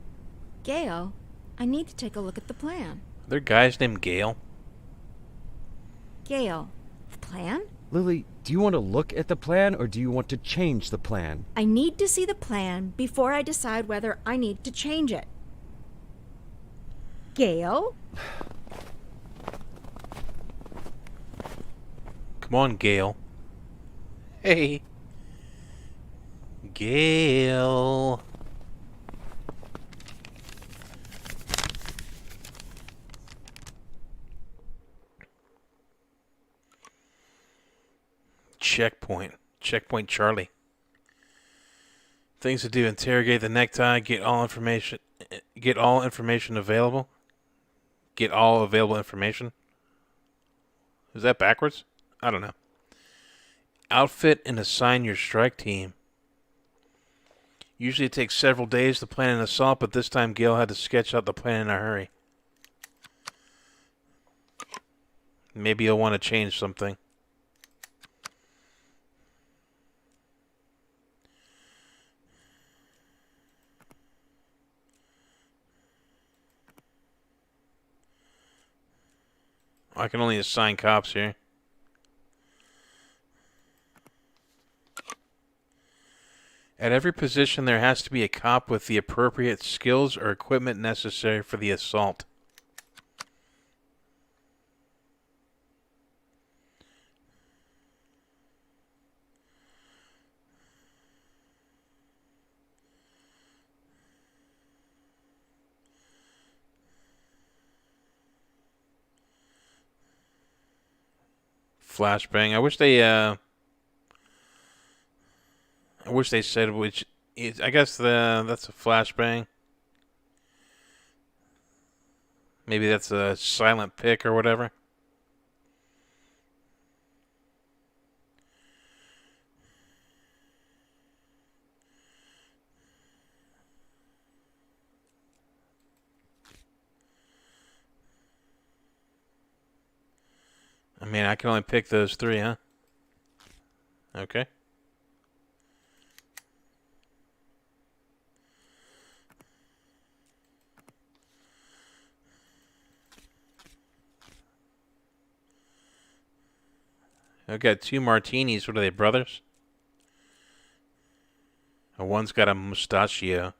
Gail, I need to take a look at the plan. Are there guys named Gale? Gail, the plan? Lily, do you want to look at the plan or do you want to change the plan? I need to see the plan before I decide whether I need to change it. Gail? Come on, Gale. Hey. Gale. Checkpoint. Checkpoint Charlie. Things to do: interrogate the necktie, get all information available. Get all available information. Is that backwards? I don't know. Outfit and assign your strike team. Usually it takes several days to plan an assault, but this time Gale had to sketch out the plan in a hurry. Maybe you'll want to change something. I can only assign cops here. At every position, there has to be a cop with the appropriate skills or equipment necessary for the assault. Flashbang. I wish they said which is. I guess that's a flashbang. Maybe that's a silent pick or whatever. I mean, I can only pick those three, huh? Okay. I've got two martinis. What are they, brothers? And one's got a mustachio.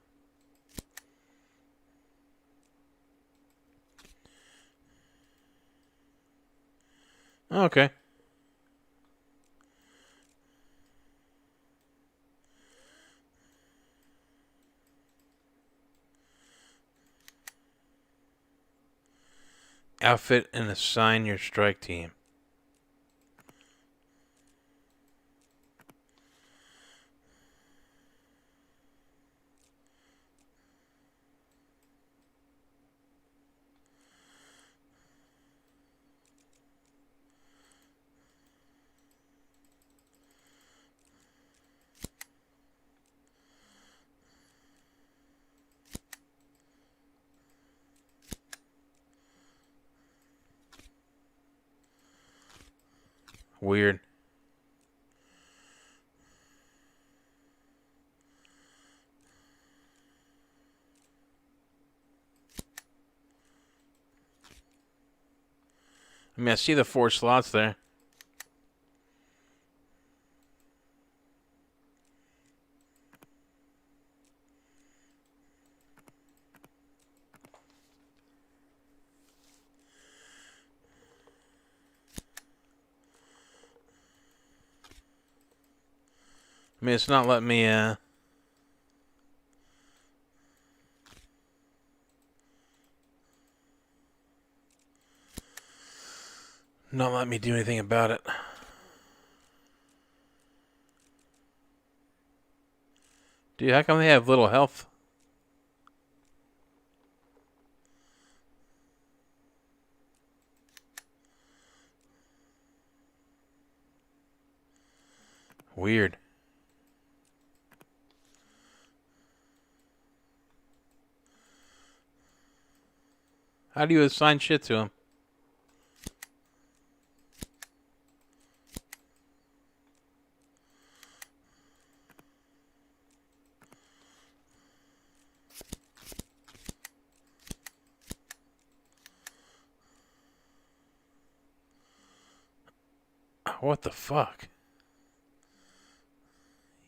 Okay. Outfit and assign your strike team. Weird. I mean, I see the 4 slots there. I mean, it's not letting me, not letting me do anything about it. Dude, how come they have little health? Weird. How do you assign shit to him? What the fuck?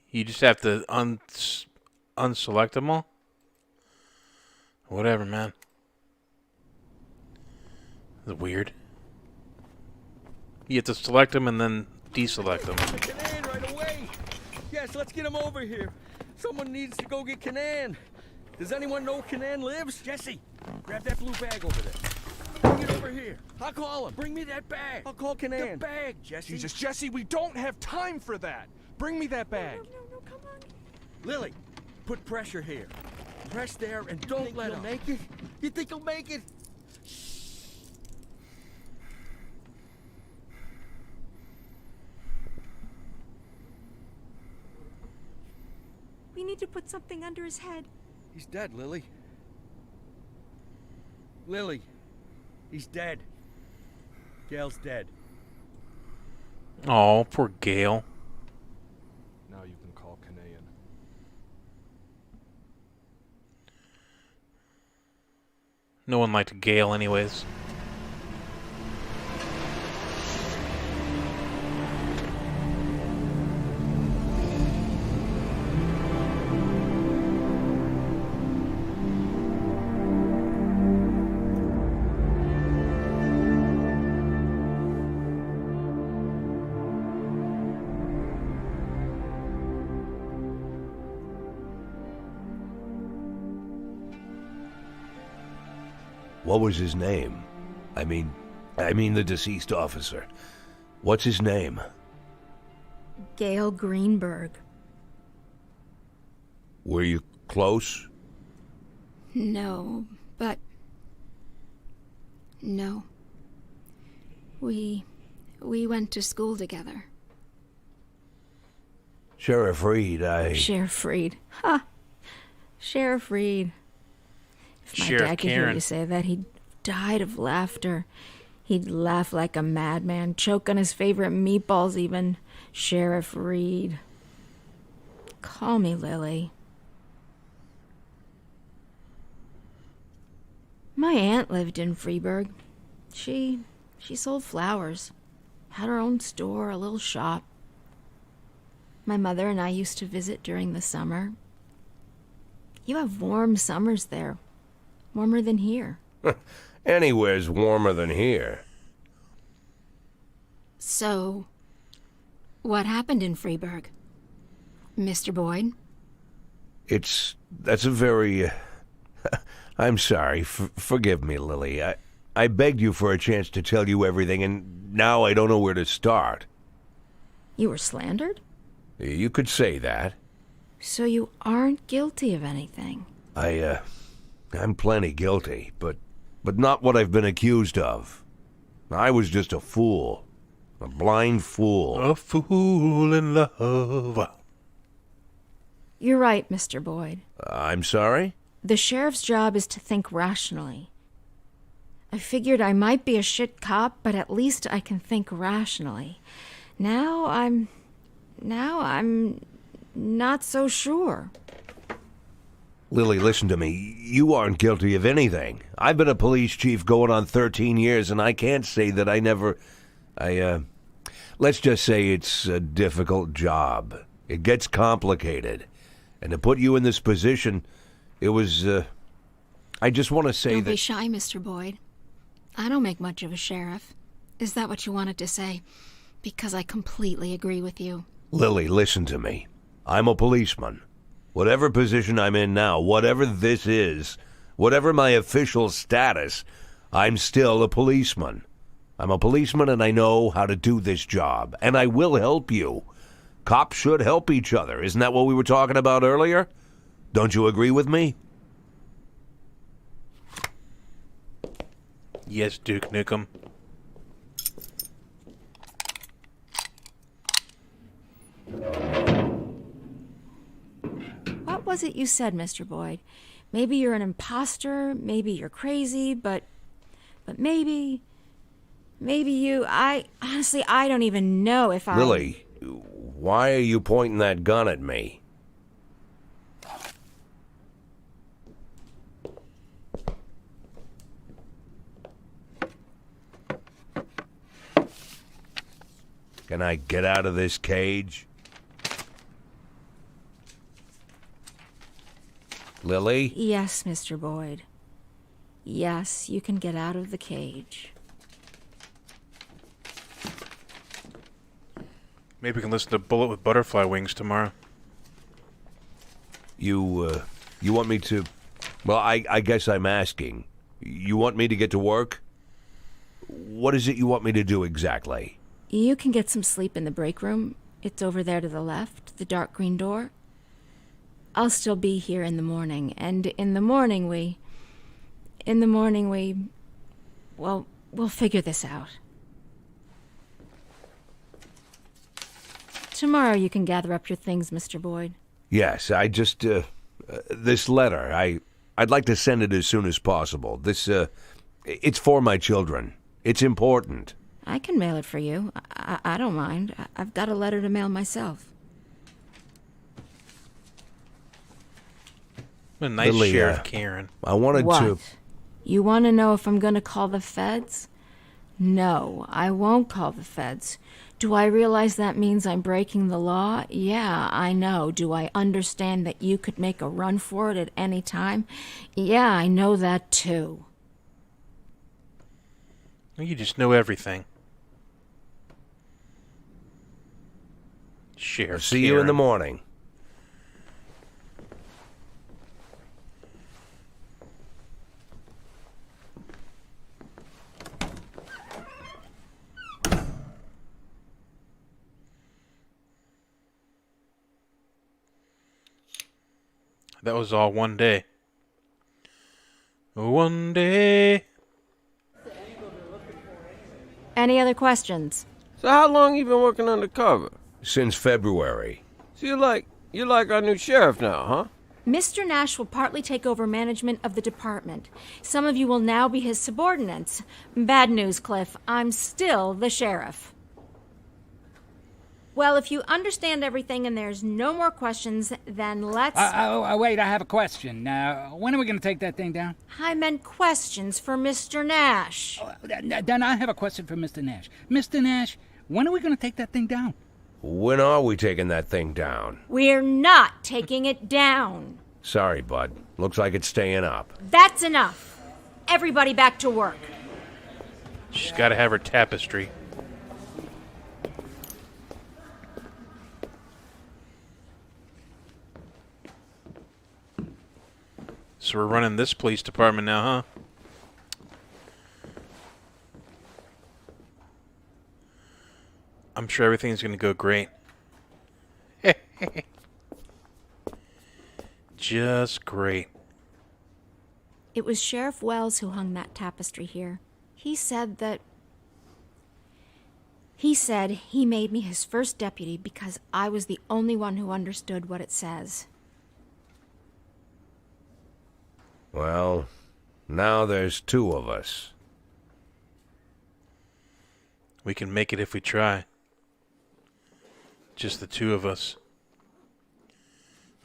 You just have to unselect them all? Whatever, man. That's weird. You have to select them and then deselect them. Canan right away. Yes, let's get him over here. Someone needs to go get Canan. Does anyone know Canan lives? Jesse, grab that blue bag over there. Bring it over here. I'll call him. Bring me that bag. I'll call Canan. The bag, Jesse. Jesus, Jesse, we don't have time for that. Bring me that bag. No, come on. Lily, put pressure here. Press there and don't let him make it. You think he'll make it? We need to put something under his head. He's dead, Lily. Lily, he's dead. Gail's dead. Oh, poor Gail. Now you can call Canaan. No one liked Gail anyways. What was his name? I mean the deceased officer. What's his name? Gail Greenberg. Were you close? No, but... No. We went to school together. Sheriff Reed, Sheriff Reed. Ha! Sheriff Reed. If my Sheriff dad could hear Karen. you say that, he'd died of laughter. He'd laugh like a madman, choke on his favorite meatballs even. Sheriff Reed. Call me Lily. My aunt lived in Freeburg. She sold flowers. Had her own store, a little shop. My mother and I used to visit during the summer. You have warm summers there. Warmer than here. Anywhere's warmer than here. So, what happened in Freeburg? Mr. Boyd? That's a very... I'm sorry. Forgive me, Lily. I begged you for a chance to tell you everything, and now I don't know where to start. You were slandered? You could say that. So you aren't guilty of anything? I'm plenty guilty, but not what I've been accused of. I was just a fool. A blind fool. A fool in love. You're right, Mr. Boyd. I'm sorry? The sheriff's job is to think rationally. I figured I might be a shit cop, but at least I can think rationally. Now I'm not so sure. Lily, listen to me. You aren't guilty of anything. I've been a police chief going on 13 years, and I can't say that I never... Let's just say it's a difficult job. It gets complicated. And to put you in this position, it was, I just want to say Don't that... be shy, Mr. Boyd. I don't make much of a sheriff. Is that what you wanted to say? Because I completely agree with you. Lily, listen to me. I'm a policeman. Whatever position I'm in now, whatever this is, whatever my official status, I'm still a policeman. I'm a policeman and I know how to do this job. And I will help you. Cops should help each other. Isn't that what we were talking about earlier? Don't you agree with me? Yes, Duke Nukem. What was it you said, Mr. Boyd? Maybe you're an imposter, maybe you're crazy, but maybe you... honestly, I don't even know if I... Lily, why are you pointing that gun at me? Can I get out of this cage? Lily? Yes, Mr. Boyd. Yes, you can get out of the cage. Maybe we can listen to Bullet with Butterfly Wings tomorrow. You want me to... Well, I guess I'm asking. You want me to get to work? What is it you want me to do exactly? You can get some sleep in the break room. It's over there to the left, the dark green door. I'll still be here in the morning, and in the morning we... Well, we'll figure this out. Tomorrow you can gather up your things, Mr. Boyd. Yes, I just... this letter, I'd like to send it as soon as possible. It's for my children. It's important. I can mail it for you. I don't mind. I've got a letter to mail myself. What a nice Lily, Sheriff Karen. I wanted What? to... You want to know if I'm going to call the feds? No, I won't call the feds. Do I realize that means I'm breaking the law? Yeah, I know. Do I understand that you could make a run for it at any time? Yeah, I know that too. You just know everything. Sheriff See you in the morning. That was all one day. One day. Any other questions? So how long you been working undercover? Since February. So you're like our new sheriff now, huh? Mr. Nash will partly take over management of the department. Some of you will now be his subordinates. Bad news, Cliff. I'm still the sheriff. Well, if you understand everything and there's no more questions, then let's... Wait, I have a question. When are we going to take that thing down? I meant questions for Mr. Nash. Then I have a question for Mr. Nash. Mr. Nash, when are we going to take that thing down? When are we taking that thing down? We're not taking it down. Sorry, bud. Looks like it's staying up. That's enough. Everybody back to work. She's got to have her tapestry. So we're running this police department now, huh? I'm sure everything's going to go great. Just great. It was Sheriff Wells who hung that tapestry here. He said he made me his first deputy because I was the only one who understood what it says. Well, now there's two of us. We can make it if we try. Just the two of us.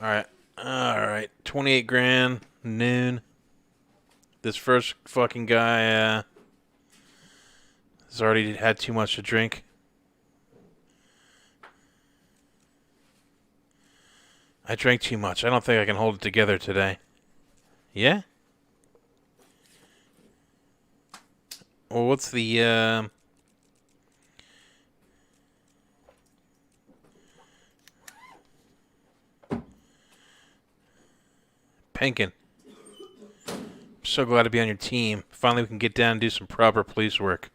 All right. 28 grand, noon. This first fucking guy has already had too much to drink. I drank too much. I don't think I can hold it together today. Yeah? Well, what's the, Penkin. I'm so glad to be on your team. Finally, we can get down and do some proper police work.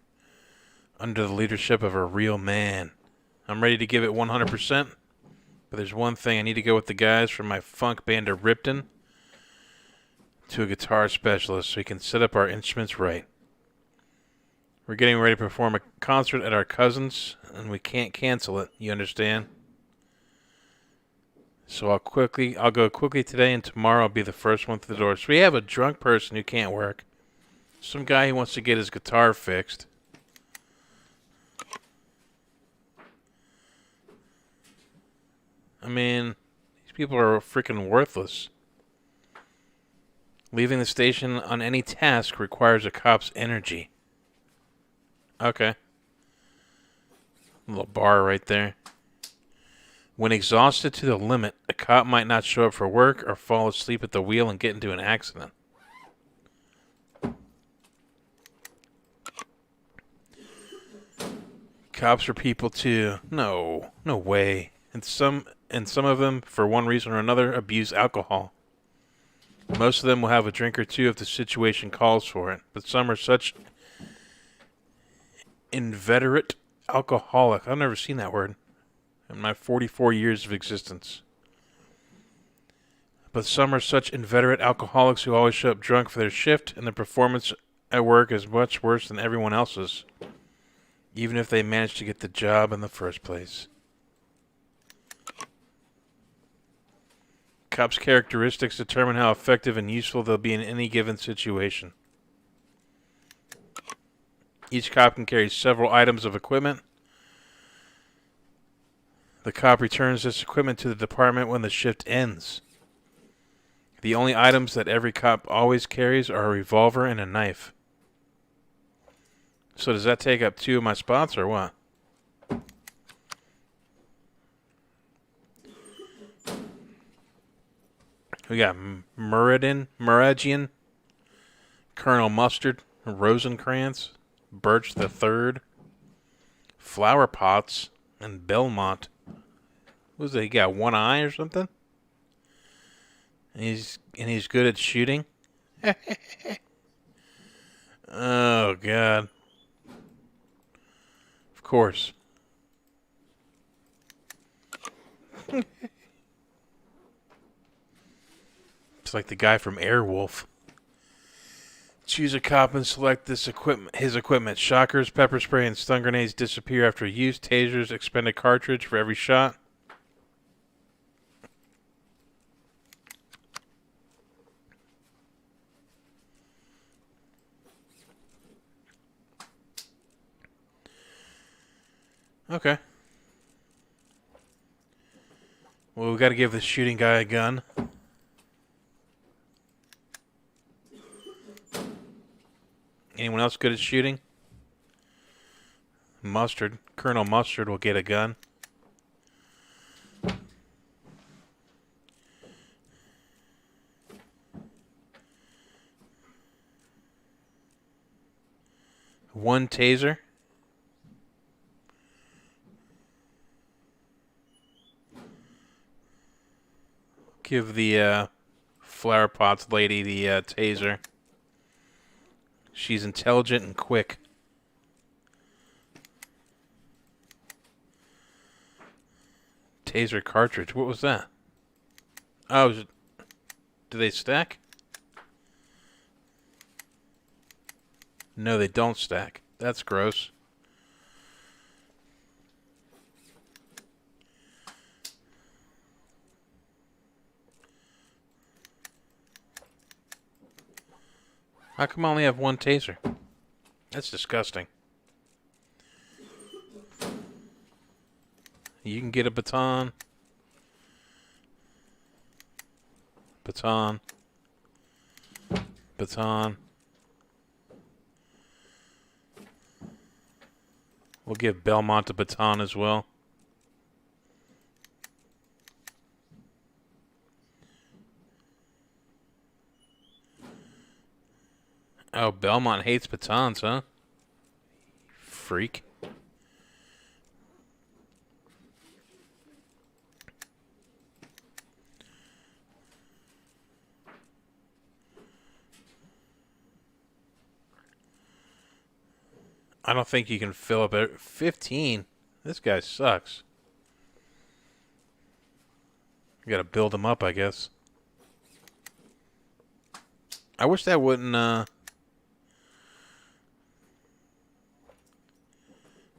Under the leadership of a real man. I'm ready to give it 100%. But there's one thing. I need to go with the guys from my funk band of Ripton to a guitar specialist so he can set up our instruments right. We're getting ready to perform a concert at our cousin's, and we can't cancel it. You understand? So I'll go quickly today, and tomorrow I'll be the first one through the door. So we have a drunk person who can't work. Some guy who wants to get his guitar fixed. I mean, these people are freaking worthless. Leaving the station on any task requires a cop's energy. Okay. Little bar right there. When exhausted to the limit, a cop might not show up for work or fall asleep at the wheel and get into an accident. Cops are people too. No way. And some of them, for one reason or another, abuse alcohol. Most of them will have a drink or two if the situation calls for it, but some are such inveterate alcoholic. I've never seen that word in my 44 years of existence. But some are such inveterate alcoholics who always show up drunk for their shift, and their performance at work is much worse than everyone else's, even if they manage to get the job in the first place. Cops' characteristics determine how effective and useful they'll be in any given situation. Each cop can carry several items of equipment. The cop returns this equipment to the department when the shift ends. The only items that every cop always carries are a revolver and a knife. So does that take up 2 of my spots or what? We got Meridian, Colonel Mustard, Rosencrantz, Birch the Third, Flower Pots, and Belmont. What was it? He got one eye or something? And he's good at shooting? Oh, God. Of course. It's like the guy from Airwolf. Choose a cop and select his equipment. Shockers, pepper spray, and stun grenades disappear after use. Tasers expend a cartridge for every shot. Okay. Well, we got to give this shooting guy a gun. Anyone else good at shooting? Mustard. Colonel Mustard will get a gun. One taser. Give the flower pots lady the taser. She's intelligent and quick. Taser cartridge. What was that? Oh, do they stack? No, they don't stack. That's gross. How come I only have one taser? That's disgusting. You can get a baton. Baton. Baton. We'll give Belmont a baton as well. Oh, Belmont hates batons, huh? Freak. I don't think you can fill up 15. This guy sucks. You gotta build him up, I guess. I wish that wouldn't,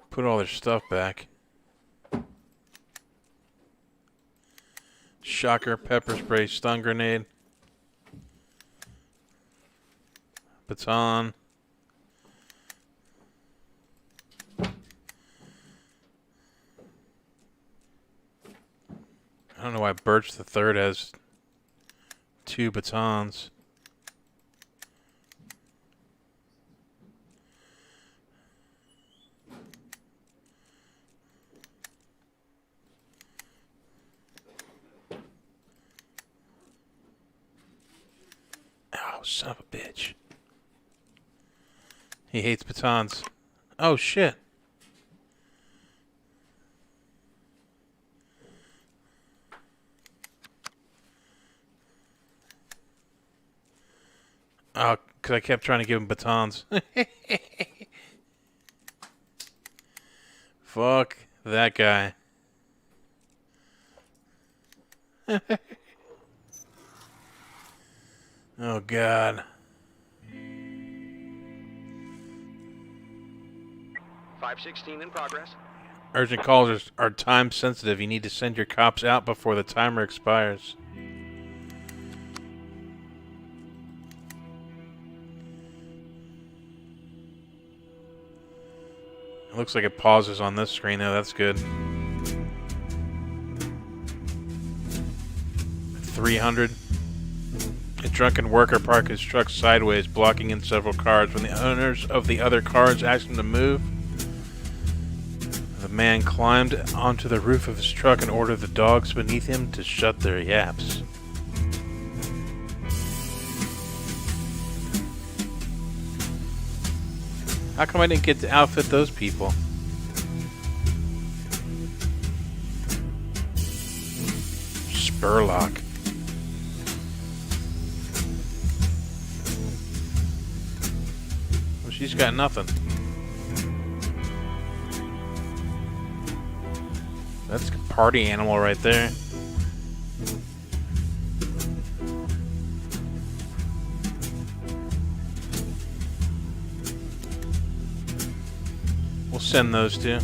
put all their stuff back. Shocker, pepper spray, stun grenade. Baton. I don't know why Birch the Third has 2 batons. Oh, son of a bitch. He hates batons. Oh, shit. Oh, because I kept trying to give him batons. Fuck that guy. Oh, God. 516 in progress. Urgent calls are time sensitive. You need to send your cops out before the timer expires. It looks like it pauses on this screen, though. That's good. 300. A drunken worker parked his truck sideways, blocking in several cars. When the owners of the other cars asked him to move, the man climbed onto the roof of his truck and ordered the dogs beneath him to shut their yaps. How come I didn't get to outfit those people? Spurlock. Well, she's got nothing. That's a party animal right there. We'll send those two.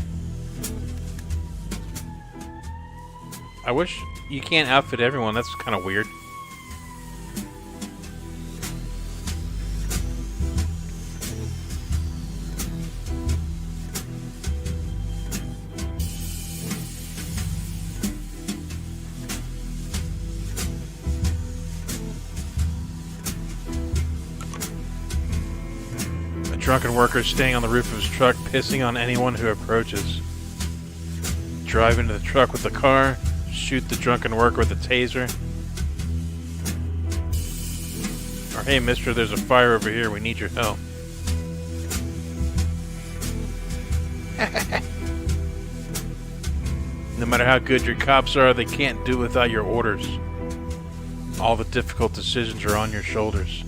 I wish you can't outfit everyone. That's kind of weird. Drunken worker staying on the roof of his truck, pissing on anyone who approaches. Drive into the truck with the car, shoot the drunken worker with a taser. Or, hey mister, there's a fire over here, we need your help. No matter how good your cops are, they can't do without your orders. All the difficult decisions are on your shoulders.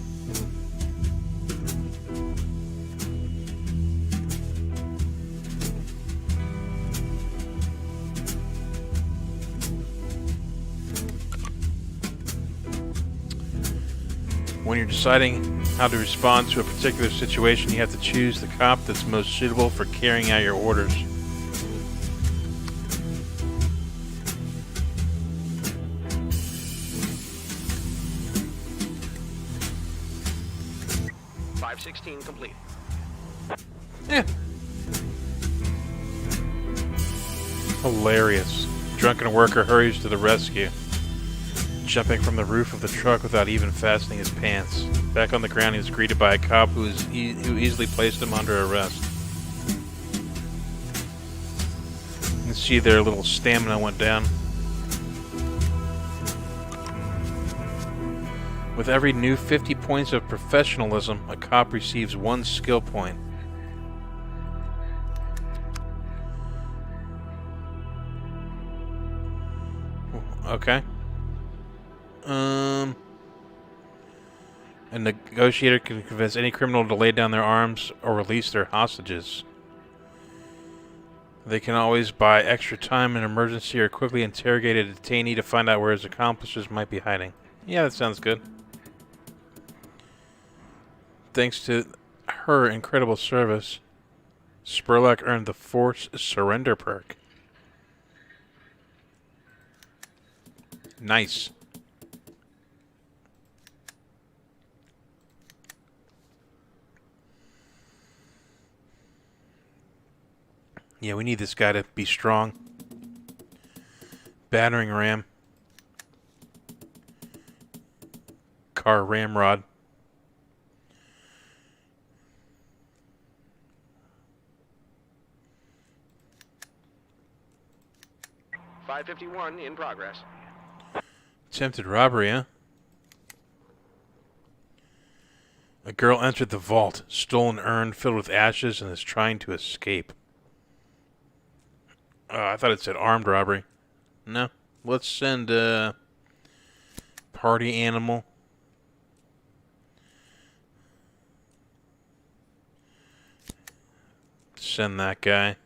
When you're deciding how to respond to a particular situation, you have to choose the cop that's most suitable for carrying out your orders. Complete. Yeah. Hilarious. Drunken worker hurries to the rescue. jumping from the roof of the truck without even fastening his pants. Back on the ground, he was greeted by a cop who easily placed him under arrest. You can see their little stamina went down. With every new 50 points of professionalism, a cop receives 1 skill point. Okay. A negotiator can convince any criminal to lay down their arms or release their hostages. They can always buy extra time in an emergency or quickly interrogate a detainee to find out where his accomplices might be hiding. Yeah, that sounds good. Thanks to her incredible service, Spurlock earned the Force Surrender perk. Nice. Yeah, we need this guy to be strong. Battering ram. Car ramrod. .551 in progress. Attempted robbery, huh? A girl entered the vault, stole an urn filled with ashes, and is trying to escape. I thought it said armed robbery. No. Let's send party animal. Send that guy.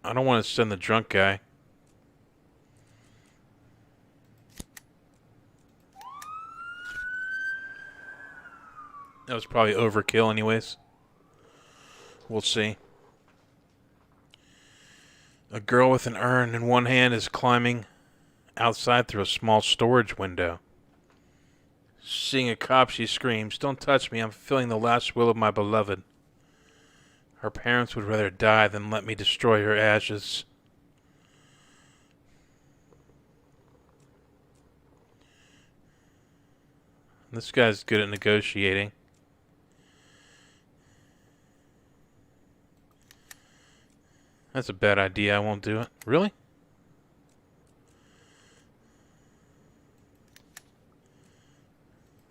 I don't want to send the drunk guy. That was probably overkill anyways. We'll see. A girl with an urn in one hand is climbing outside through a small storage window. Seeing a cop, she screams, "Don't touch me, I'm fulfilling the last will of my beloved." Her parents would rather die than let me destroy her ashes. This guy's good at negotiating. That's a bad idea. I won't do it. Really?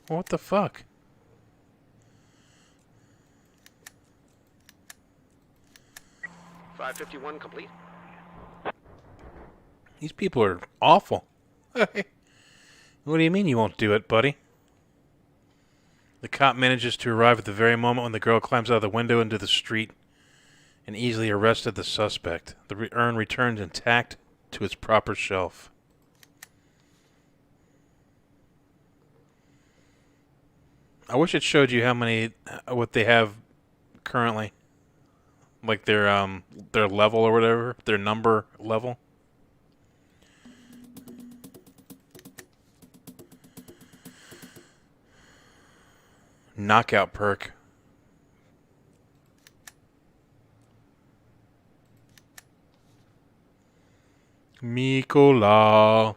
What the fuck? .551 complete. These people are awful. What do you mean you won't do it, buddy? The cop manages to arrive at the very moment when the girl climbs out of the window into the street and easily arrested the suspect. The urn returns intact to its proper shelf. I wish it showed you how many, what they have currently. Like their level or whatever, their number level. Knockout perk. Mikola.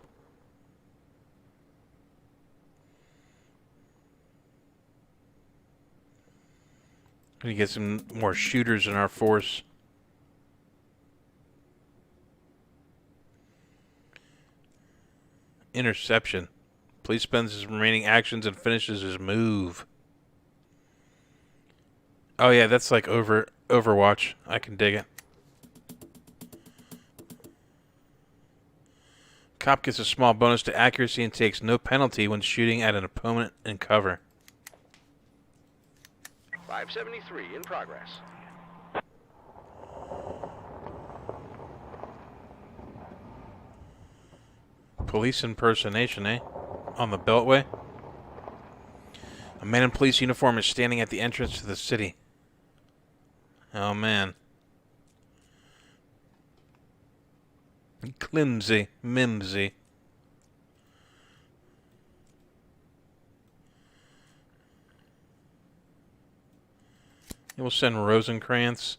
We need to get some more shooters in our force. Interception. Police spends his remaining actions and finishes his move. Oh yeah, that's like Overwatch. I can dig it. Cop gets a small bonus to accuracy and takes no penalty when shooting at an opponent in cover. .573 in progress. Police impersonation, eh? On the Beltway? A man in police uniform is standing at the entrance to the city. Oh, man. Climsy, mimsy. We'll send Rosencrantz.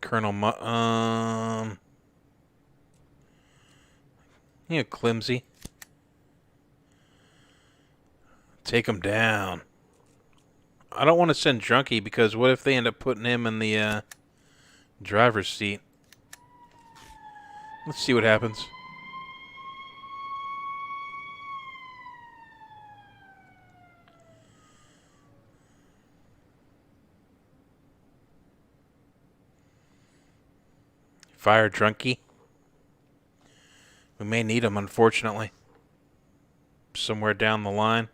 Colonel You clumsy. Take him down. I don't want to send Drunky because what if they end up putting him in the driver's seat? Let's see what happens. Fire Drunky. We may need him, unfortunately. Somewhere down the line.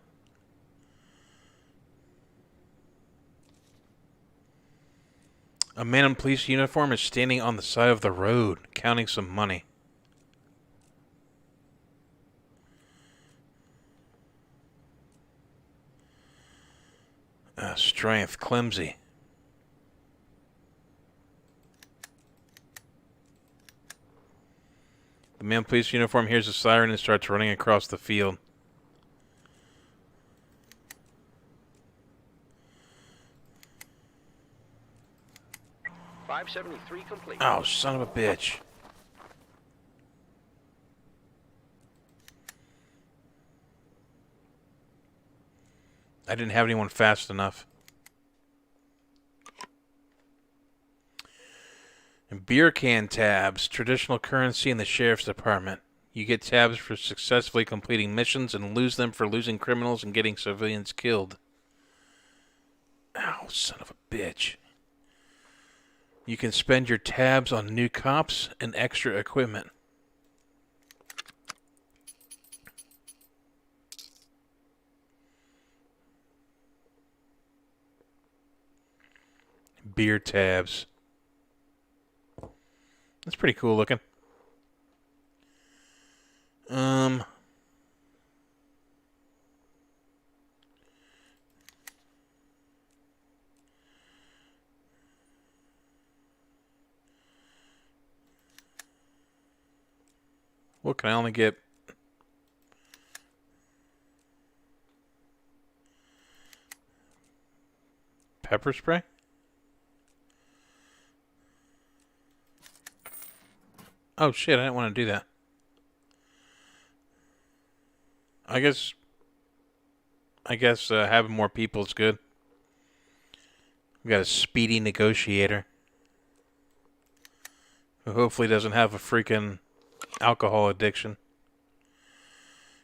A man in police uniform is standing on the side of the road, counting some money. Strength, clumsy. The man in police uniform hears a siren and starts running across the field. .573 complete. Oh, son of a bitch. I didn't have anyone fast enough. And beer can tabs, traditional currency in the sheriff's department. You get tabs for successfully completing missions and lose them for losing criminals and getting civilians killed. Ow, son of a bitch. You can spend your tabs on new cops and extra equipment. Beer tabs. That's pretty cool looking. What can I only get? Pepper spray? Oh shit, I didn't want to do that. I guess having more people is good. We got a speedy negotiator who hopefully doesn't have a freaking alcohol addiction.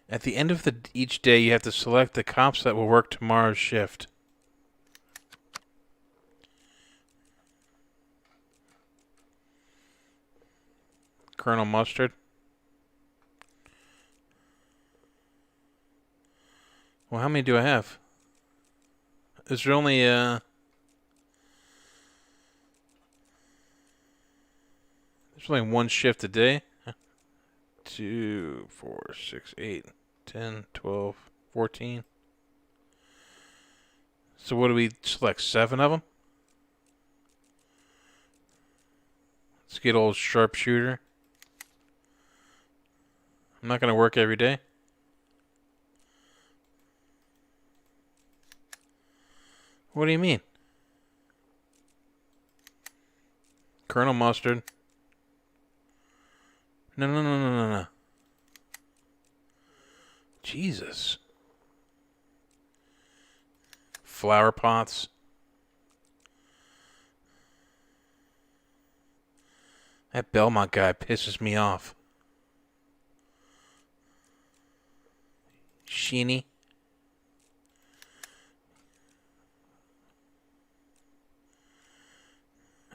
At the end of each day, you have to select the cops that will work tomorrow's shift. Colonel Mustard. Well, how many do I have? Is there only there's only one shift a day? 2, 4, 6, 8, 10, 12, 14. So what do we select? 7 of them? Let's get old sharpshooter. I'm not going to work every day. What do you mean? Colonel Mustard. No. Jesus. Flower pots. That Belmont guy pisses me off. Sheeny.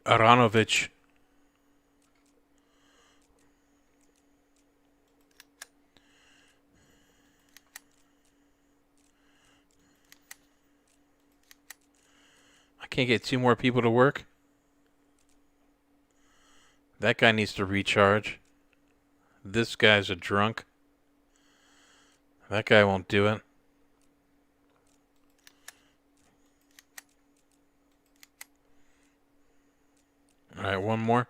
Aranovich. I can't get 2 more people to work. That guy needs to recharge. This guy's a drunk. That guy won't do it. Alright, one more.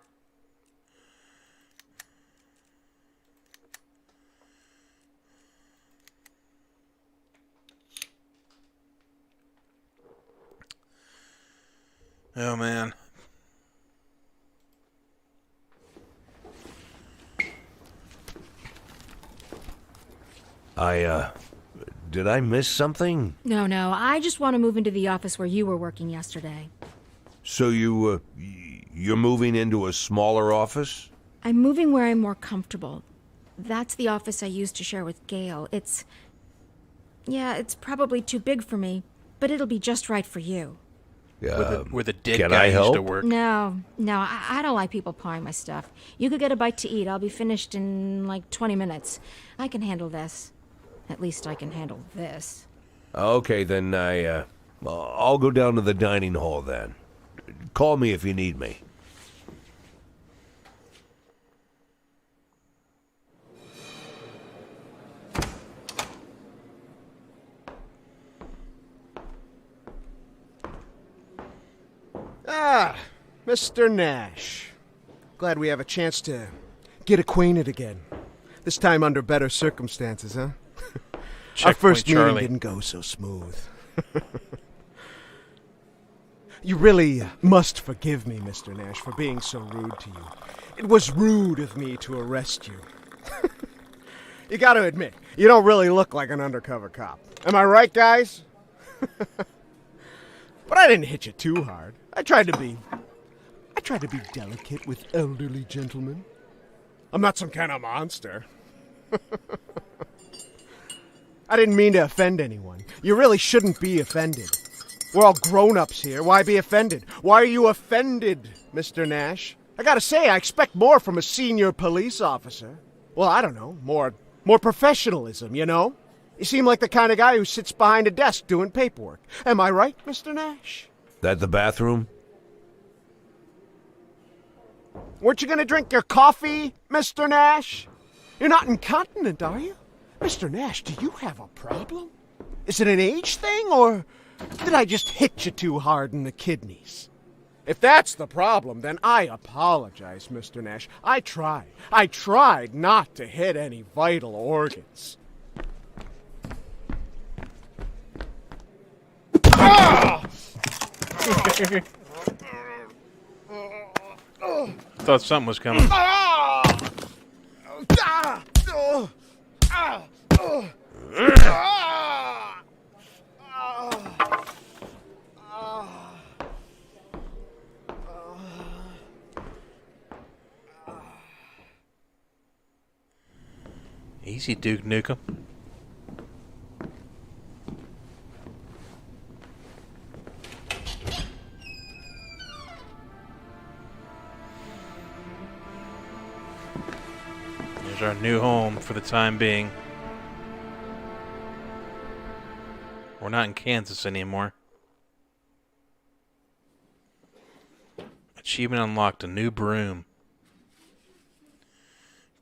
Oh, man. Did I miss something? No, I just want to move into the office where you were working yesterday. So you're moving into a smaller office? I'm moving where I'm more comfortable. That's the office I used to share with Gail. It's probably too big for me, but it'll be just right for you. Where the dead can guy I help? used to work. No, I don't like people pawing my stuff. You could get a bite to eat. I'll be finished in like 20 minutes. I can handle this. At least I can handle this. Okay, then I'll go down to the dining hall then. Call me if you need me. Ah, Mr. Nash. Glad we have a chance to get acquainted again. This time under better circumstances, huh? Our first meeting Charlie. didn't go so smooth. You really must forgive me, Mr. Nash, for being so rude to you. It was rude of me to arrest you. You gotta admit, you don't really look like an undercover cop. Am I right, guys? But I didn't hit you too hard. I tried to be delicate with elderly gentlemen. I'm not some kind of monster. I didn't mean to offend anyone. You really shouldn't be offended. We're all grown-ups here. Why be offended? Why are you offended, Mr. Nash? I gotta say, I expect more from a senior police officer. Well, I don't know, more professionalism, you know? You seem like the kind of guy who sits behind a desk doing paperwork. Am I right, Mr. Nash? That the bathroom? Weren't you gonna drink your coffee, Mr. Nash? You're not incontinent, are you? Mr. Nash, do you have a problem? Is it an age thing, or did I just hit you too hard in the kidneys? If that's the problem, then I apologize, Mr. Nash. I tried not to hit any vital organs. Thought something was coming. Easy, Duke Nukem. There's our new home for the time being. We're not in Kansas anymore. Achievement unlocked, a new broom.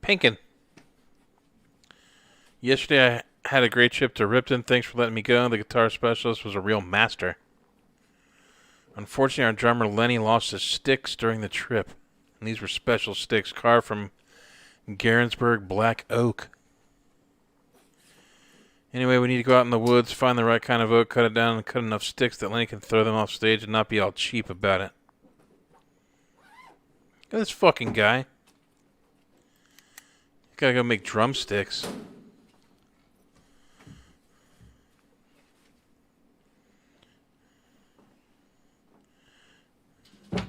Pinkin. Yesterday I had a great trip to Ripton. Thanks for letting me go. The guitar specialist was a real master. Unfortunately, our drummer Lenny lost his sticks during the trip. And these were special sticks carved from Garensburg black oak. Anyway, we need to go out in the woods, find the right kind of oak, cut it down, and cut enough sticks that Lenny can throw them off stage and not be all cheap about it. Look at this fucking guy. Gotta go make drumsticks.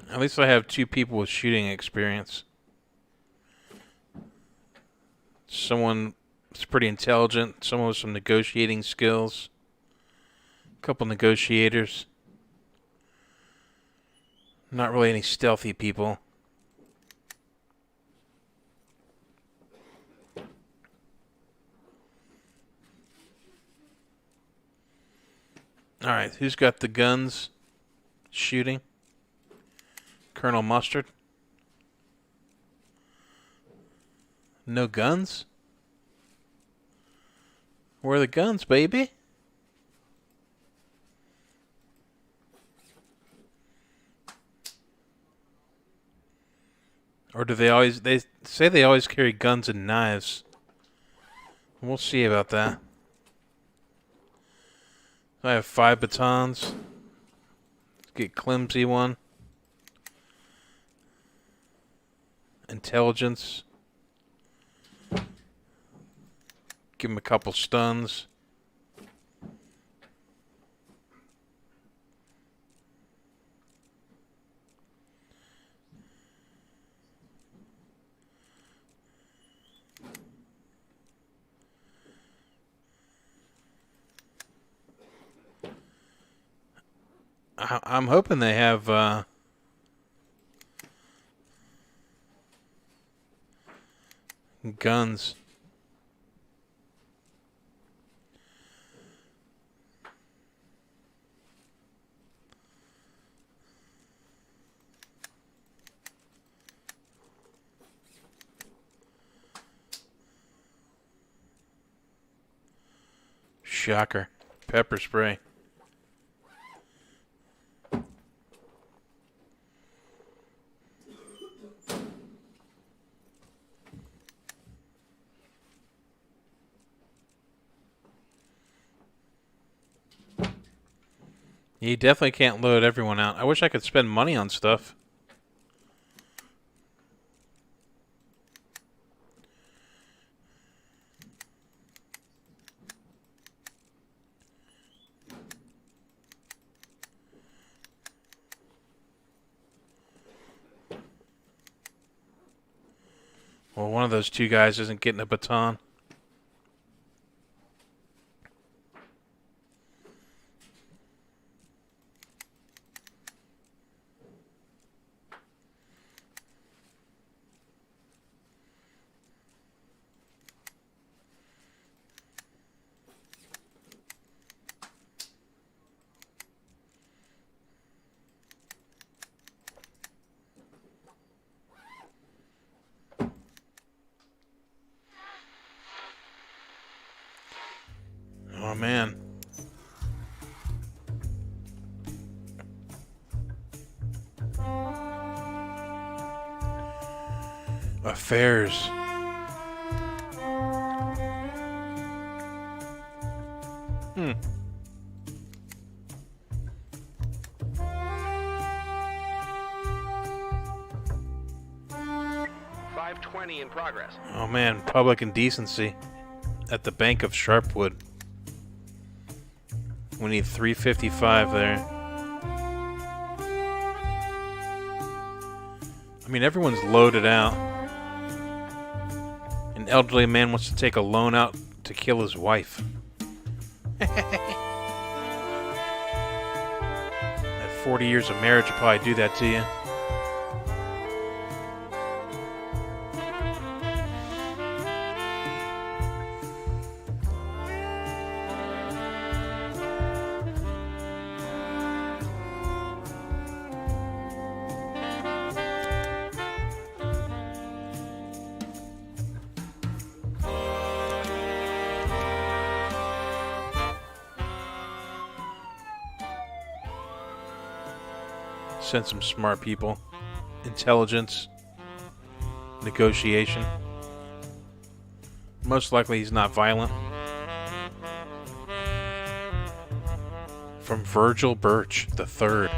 At least I have two people with shooting experience. Someone that's pretty intelligent, someone with some negotiating skills, a couple negotiators. Not really any stealthy people. Alright, who's got the guns shooting? Colonel Mustard? No guns? Where are the guns, baby? Or do they always... They say they always carry guns and knives. We'll see about that. I have 5 batons. Let's get Clemsy one. Intelligence. Give him a couple stuns. I'm hoping they have guns. Shocker. Pepper spray. You definitely can't load everyone out. I wish I could spend money on stuff. Well, one of those two guys isn't getting a baton. Oh, man. Affairs. Hmm. $520 in progress. Oh, man. Public indecency at the Bank of Sharpwood. We need 355 there. I mean, everyone's loaded out. An elderly man wants to take a loan out to kill his wife. At 40 years of marriage will probably do that to you. Send some smart people. Intelligence. Negotiation. Most likely he's not violent. From Virgil Birch III.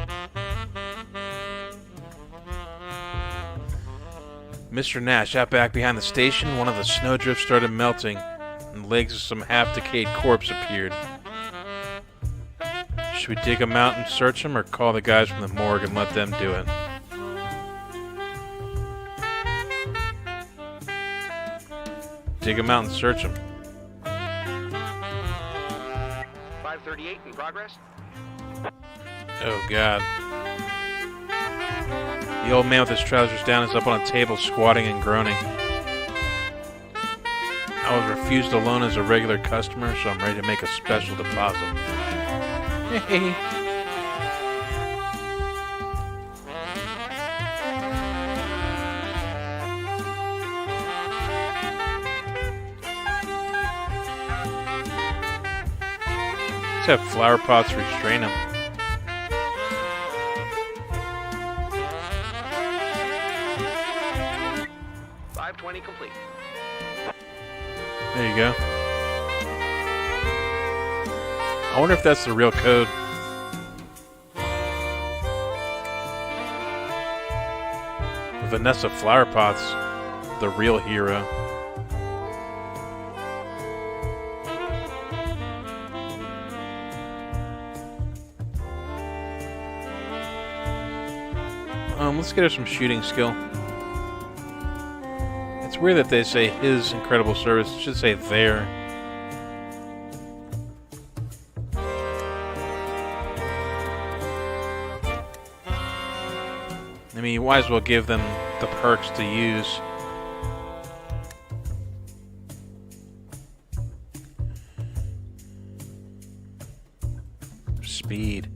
Mr. Nash, out back behind the station, one of the snowdrifts started melting, and legs of some half-decayed corpse appeared. Should we dig them out and search them, or call the guys from the morgue and let them do it? Dig them out and search them. 538 in progress. Oh, God. The old man with his trousers down is up on a table, squatting and groaning. I was refused a loan as a regular customer, so I'm ready to make a special deposit. Hey. Let's have flower pots restrain them. $520 complete. There you go. I wonder if that's the real code. Vanessa Flowerpot's the real hero. Let's get her some shooting skill. It's weird that they say his incredible service. It should say their. I mean, you might as well give them the perks to use. Speed.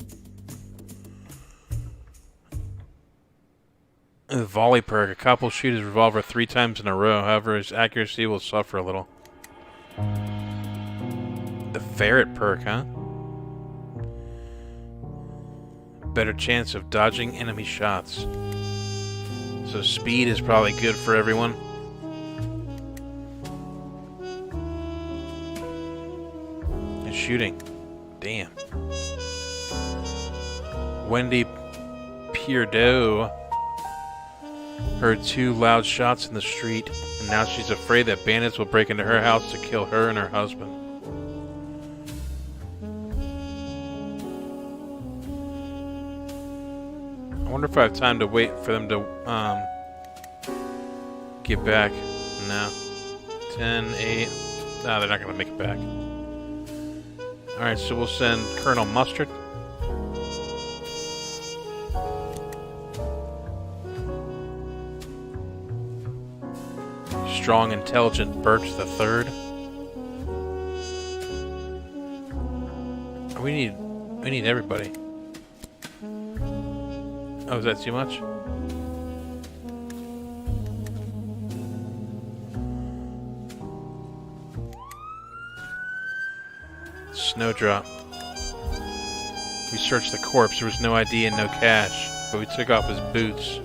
The volley perk. A cop will shoot his revolver 3 times in a row. However, his accuracy will suffer a little. The ferret perk, huh? Better chance of dodging enemy shots. So speed is probably good for everyone. And shooting. Damn. Wendy Pierdo heard 2 loud shots in the street, and now she's afraid that bandits will break into her house to kill her and her husband. I wonder if I have time to wait for them to get back. No. 10, 8. No, they're not going to make it back. Alright, so we'll send Colonel Mustard. Strong, intelligent Birch the Third. We need everybody. Oh, is that too much? Snowdrop. We searched the corpse. There was no ID and no cash, but we took off his boots.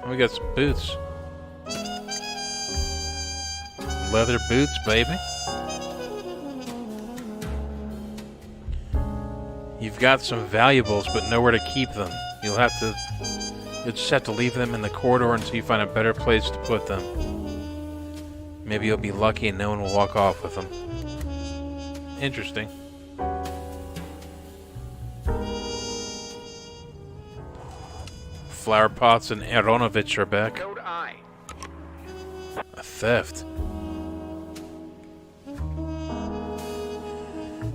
Oh, we got some boots. Leather boots, baby. You've got some valuables, but nowhere to keep them. You'll just have to leave them in the corridor until you find a better place to put them. Maybe you'll be lucky and no one will walk off with them. Interesting. Flower pots and Aronovich are back. Node I. A theft.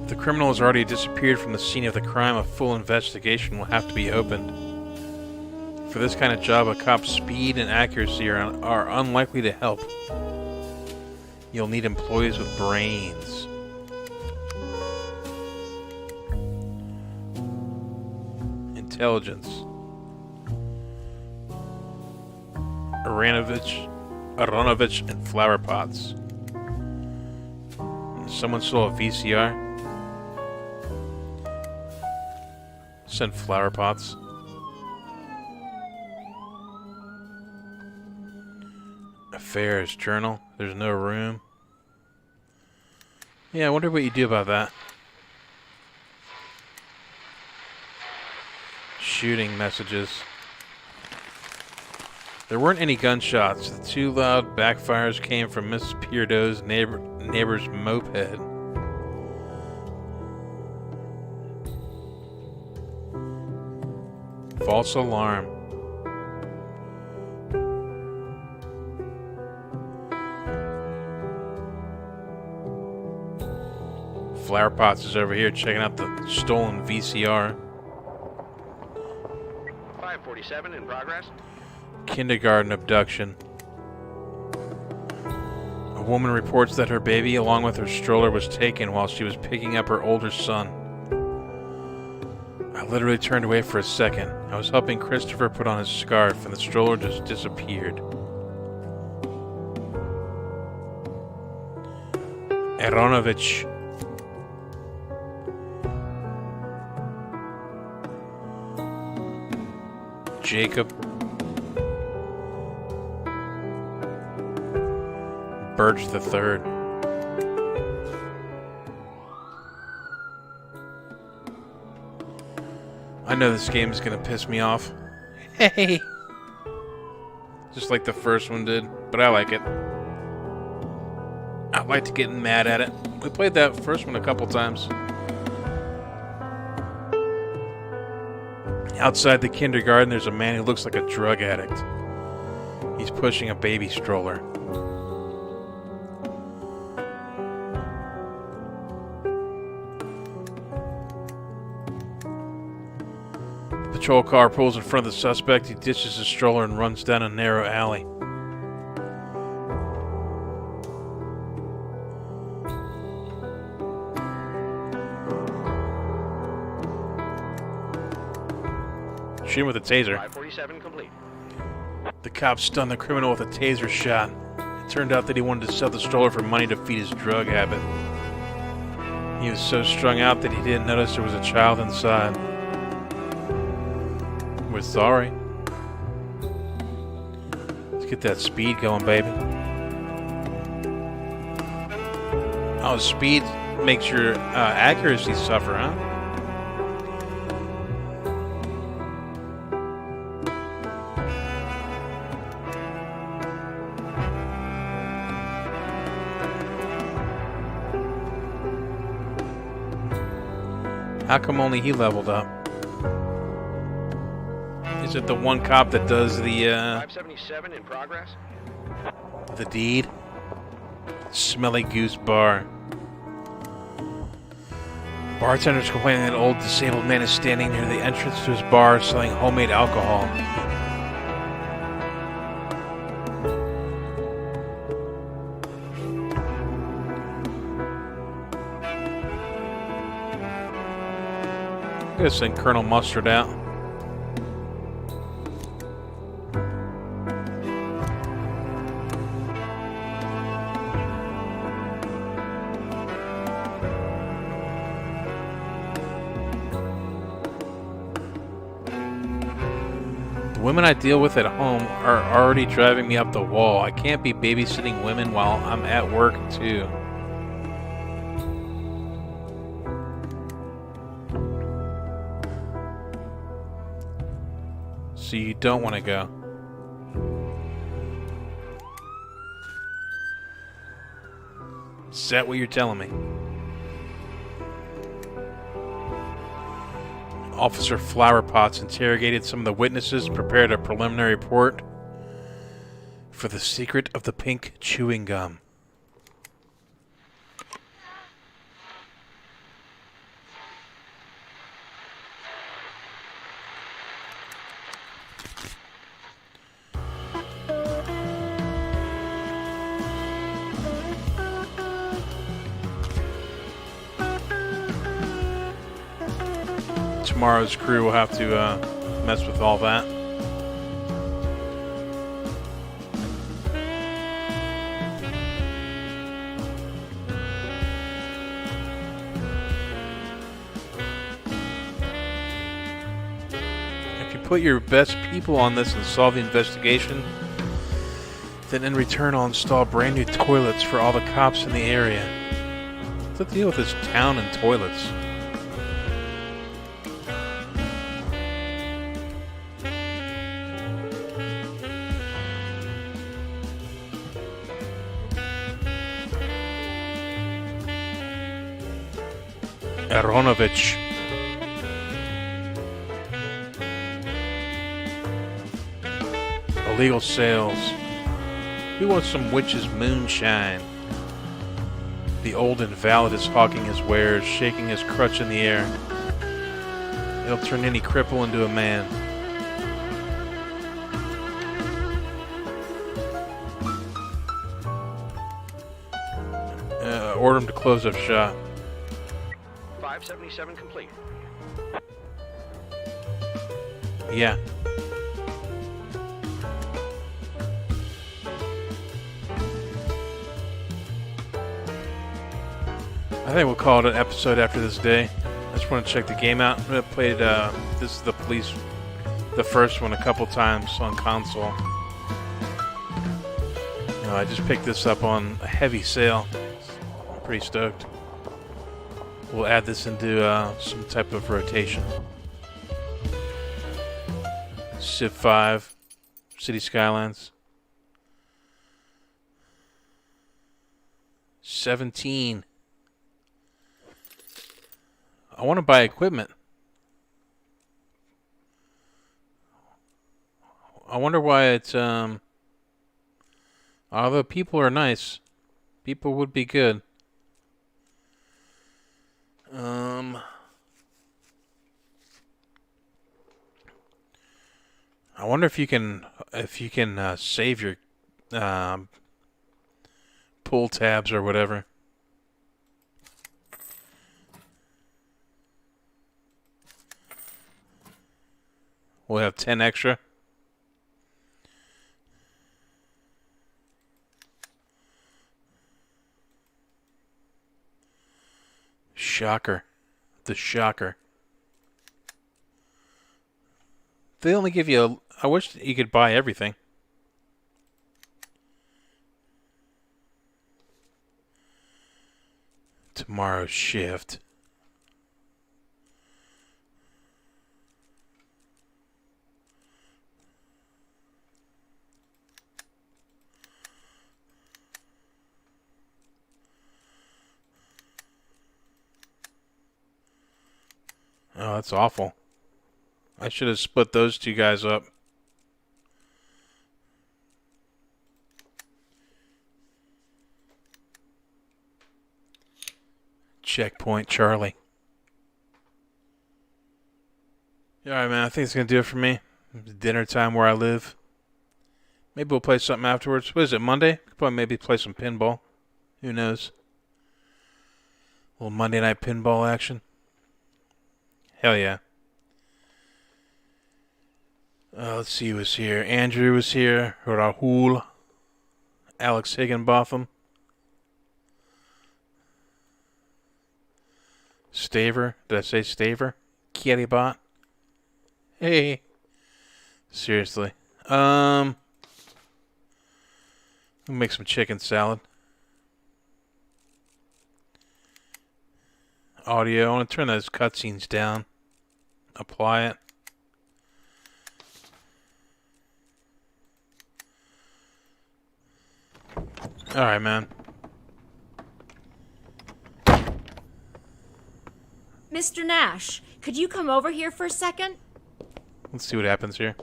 The criminal has already disappeared from the scene of the crime. A full investigation will have to be opened. For this kind of job, a cop's speed and accuracy are unlikely to help. You'll need employees with brains. Intelligence. Aronovich, and flower pots. Someone stole a VCR. Send flower pots. Affairs journal. There's no room. Yeah, I wonder what you do about that. Shooting messages. There weren't any gunshots. The 2 loud backfires came from Miss Pierdo's neighbor's moped. False alarm. Flower Pots is over here checking out the stolen VCR. 547 in progress. Kindergarten abduction. A woman reports that her baby, along with her stroller, was taken while she was picking up her older son. I literally turned away for a second. I was helping Christopher put on his scarf, and the stroller just disappeared. Aronovich. Jacob. Birch the Third. I know this game is gonna piss me off. Hey! Just like the first one did, but I like it. I like to get mad at it. We played that first one a couple times. Outside the kindergarten, there's a man who looks like a drug addict. He's pushing a baby stroller. The patrol car pulls in front of the suspect. He ditches his stroller and runs down a narrow alley. Shoot him with a taser. 547 complete. The cops stunned the criminal with a taser shot. It turned out that he wanted to sell the stroller for money to feed his drug habit. He was so strung out that he didn't notice there was a child inside. We're sorry. Let's get that speed going, baby. Oh, speed makes your accuracy suffer, huh? How come only he leveled up? Is it the one cop that does the 577 in progress. the deed? Smelly Goose Bar. Bartender's complaining that an old disabled man is standing near the entrance to his bar selling homemade alcohol. I'm gonna send Colonel Mustard out. The women I deal with at home are already driving me up the wall. I can't be babysitting women while I'm at work too. So you don't want to go. Is that what you're telling me? Officer Flowerpots interrogated some of the witnesses and prepared a preliminary report for the secret of the pink chewing gum. Tomorrow's crew will have to mess with all that. If you put your best people on this and solve the investigation, then in return I'll install brand new toilets for all the cops in the area. What's the deal with this town and toilets? Aronovich. Illegal sales. Who wants some witch's moonshine? The old invalid is hawking his wares, shaking his crutch in the air. It'll turn any cripple into a man. Order him to close up shop. 577 complete. Yeah. I think we'll call it an episode after this day. I just want to check the game out. I played this is the police, the first one, a couple times on console. I just picked this up on a heavy sale. I'm pretty stoked. We'll add this into some type of rotation. Civ 5, City Skylines. 17. I want to buy equipment. I wonder why it's, although people are nice, people would be good. I wonder if you can save your pull tabs or whatever. We'll have 10 extra. Shocker. The shocker. They only give you I wish you could buy everything. Tomorrow's shift. Oh, that's awful. I should have split those two guys up. Checkpoint Charlie. Alright, man, I think it's going to do it for me. It's dinner time where I live. Maybe we'll play something afterwards. What is it, Monday? Could probably maybe play some pinball. Who knows? A little Monday night pinball action. Hell yeah. Let's see who was here. Andrew was here. Rahul. Alex Higginbotham. Staver. Did I say Staver? Kittybot. Hey. Seriously. We'll make some chicken salad. Audio. I want to turn those cutscenes down. Apply it. Alright, man. Mr. Nash, could you come over here for a second? Let's see what happens here.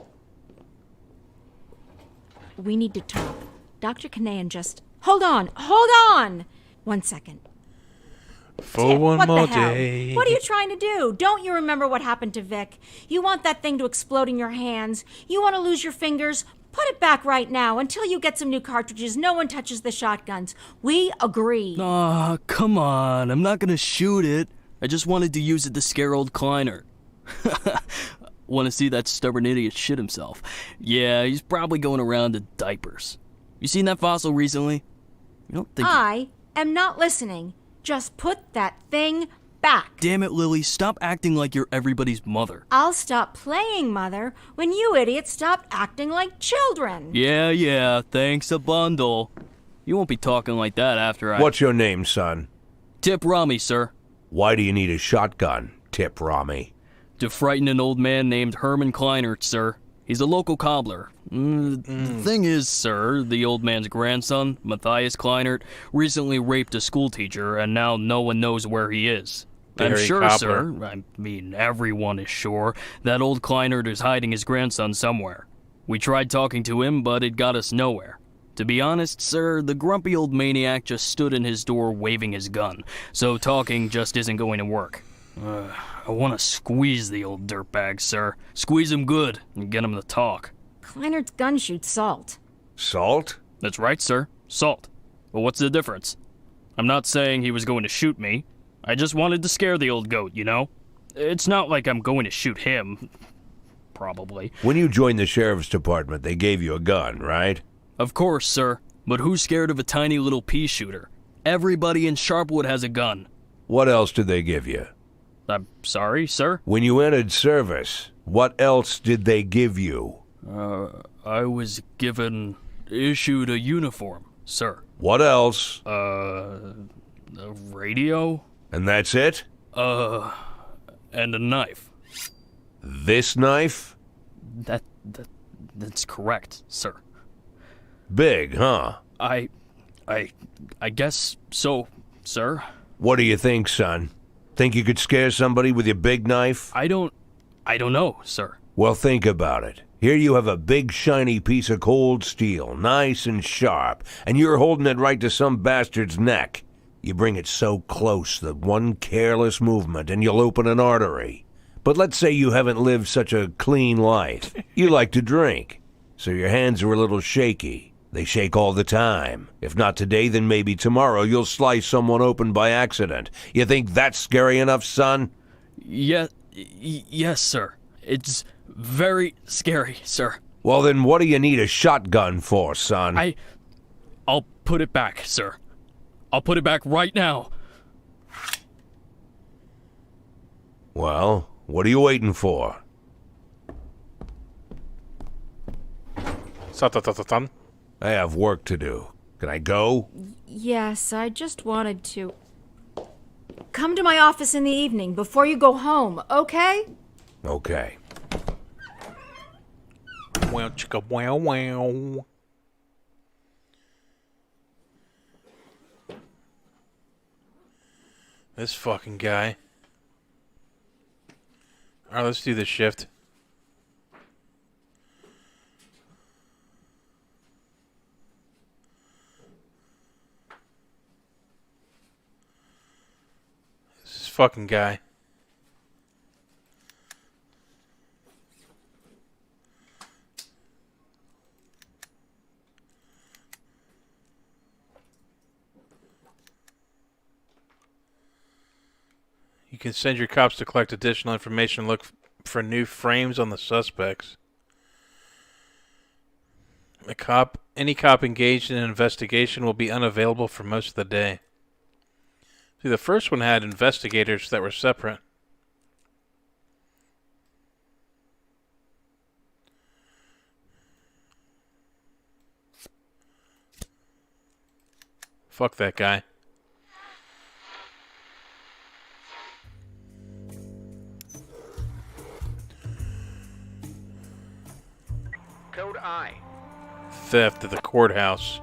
We need to talk. Dr. Kanayan just... Hold on! 1 second. For Tip, one what more the hell? day. What are you trying to do? Don't you remember what happened to Vic? You want that thing to explode in your hands. You want to lose your fingers. Put it back right now. Until you get some new cartridges, no one touches the shotguns. We agree. Aw, come on. I'm not gonna shoot it. I just wanted to use it to scare old Kleiner. Want to see that stubborn idiot shit himself. Yeah, he's probably going around in diapers. You seen that fossil recently? You don't think... I am not listening. Just put that thing back. Damn it, Lily. Stop acting like you're everybody's mother. I'll stop playing mother when you idiots stop acting like children. Yeah, thanks a bundle. You won't be talking like that after I... What's your name, son? Tip Rami, sir. Why do you need a shotgun, Tip Rami? To frighten an old man named Herman Kleinert, sir. He's a local cobbler. The thing is, sir, the old man's grandson, Matthias Kleinert, recently raped a schoolteacher, and now no one knows where he is. I'm sure, cobbler. sir, I mean, everyone is sure, that old Kleinert is hiding his grandson somewhere. We tried talking to him, but it got us nowhere. To be honest, sir, the grumpy old maniac just stood in his door waving his gun, so talking just isn't going to work. I want to squeeze the old dirtbag, sir. Squeeze him good and get him to talk. Kleinert's gun shoots salt. Salt? That's right, sir. Salt. But what's the difference? I'm not saying he was going to shoot me. I just wanted to scare the old goat, you know? It's not like I'm going to shoot him. Probably. When you joined the sheriff's department, they gave you a gun, right? Of course, sir. But who's scared of a tiny little pea shooter? Everybody in Sharpwood has a gun. What else did they give you? I'm sorry, sir? When you entered service, what else did they give you? I was issued a uniform, sir. What else? A radio? And that's it? And a knife. This knife? That's correct, sir. Big, huh? I guess so, sir. What do you think, son? Think you could scare somebody with your big knife? I don't know, sir. Well, think about it. Here you have a big shiny piece of cold steel, nice and sharp, and you're holding it right to some bastard's neck. You bring it so close that one careless movement and you'll open an artery. But let's say you haven't lived such a clean life. You like to drink, so your hands are a little shaky. They shake all the time. If not today, then maybe tomorrow you'll slice someone open by accident. You think that's scary enough, son? Yes, sir. It's very scary, sir. Well, then what do you need a shotgun for, son? I'll put it back, sir. I'll put it back right now. Well, what are you waiting for? I have work to do. Can I go? Yes, I just wanted to. Come to my office in the evening before you go home, okay? Okay. Wow, chicka, wow, wow. This fucking guy. Alright, let's do this shift. This fucking guy. You can send your cops to collect additional information and look for new frames on the suspects. Any cop engaged in an investigation will be unavailable for most of the day. See, the first one had investigators that were separate. Fuck that guy. Code I. Theft at the courthouse.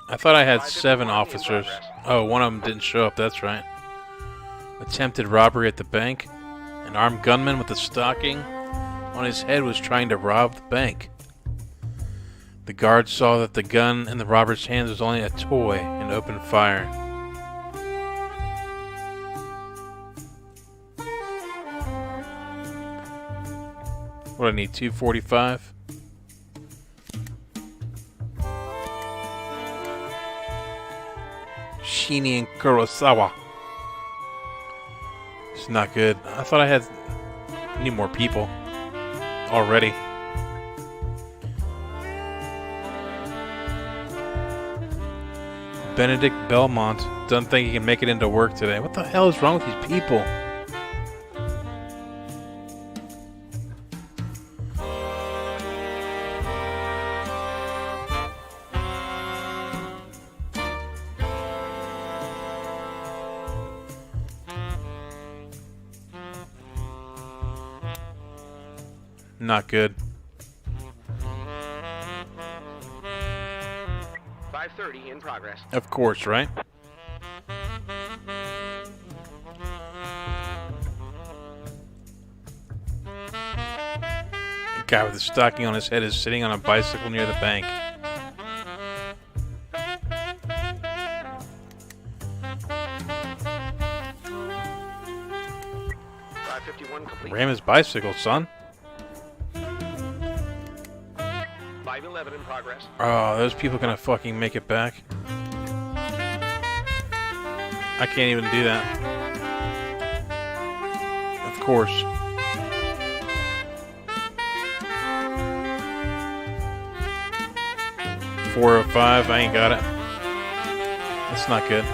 I thought I had 7 officers. Oh, one of them didn't show up, that's right. Attempted robbery at the bank. An armed gunman with a stocking on his head was trying to rob the bank. The guard saw that the gun in the robber's hands was only a toy and opened fire. What do I need, 245? Shini and Kurosawa. It's not good. I thought I need more people already. Benedict Belmont doesn't think he can make it into work today. What the hell is wrong with these people? Not good. 5:30 in progress. Of course, right? The guy with the stocking on his head is sitting on a bicycle near the bank. Ram his bicycle, son. 5:11 in progress. Oh, those people gonna fucking make it back. I can't even do that. Of course. $405, I ain't got it. That's not good.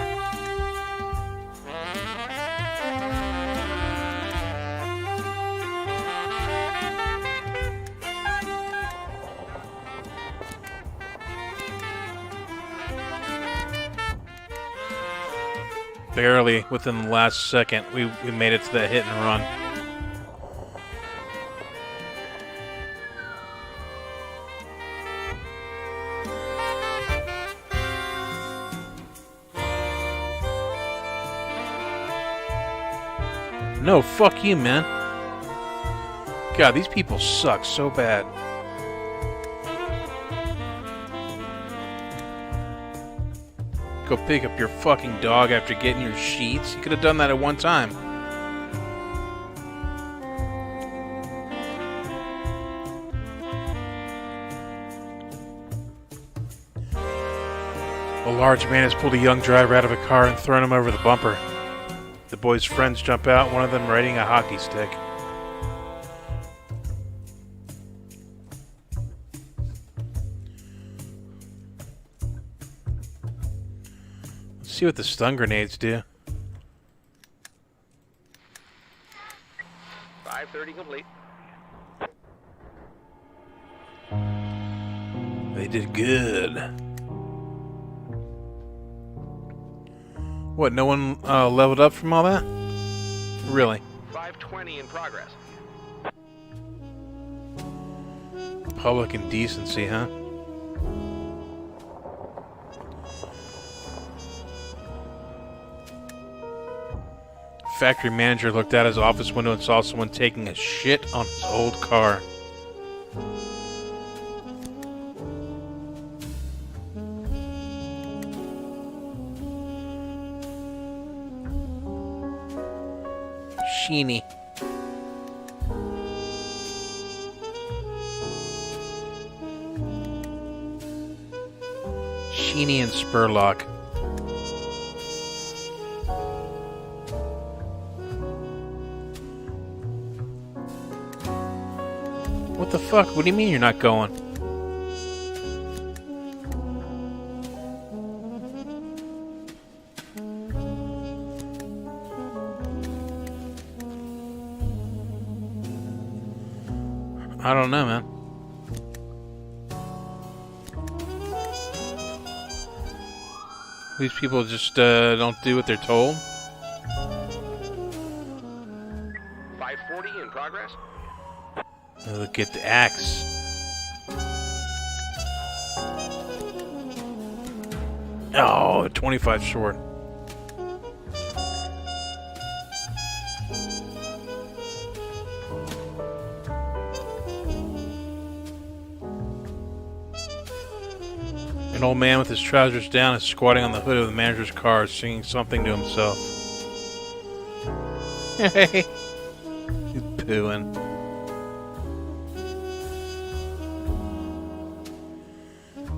Barely within the last second, we made it to that hit and run. No, fuck you, man. God, these people suck so bad. Go pick up your fucking dog after getting your sheets. You could have done that at one time. A large man has pulled a young driver out of a car and thrown him over the bumper. The boy's friends jump out, one of them riding a hockey stick. Let's see what the stun grenades do. 5:30 complete. They did good. What, no one leveled up from all that? Really? 5:20 in progress. Public indecency, huh? Factory manager looked out his office window and saw someone taking a shit on his old car. Sheeny. Sheeny and Spurlock. What the fuck? What do you mean you're not going? I don't know, man. These people just don't do what they're told. 5:40 in progress. Look at the axe. Oh, 25 short. An old man with his trousers down is squatting on the hood of the manager's car, singing something to himself. Hey, he's pooing.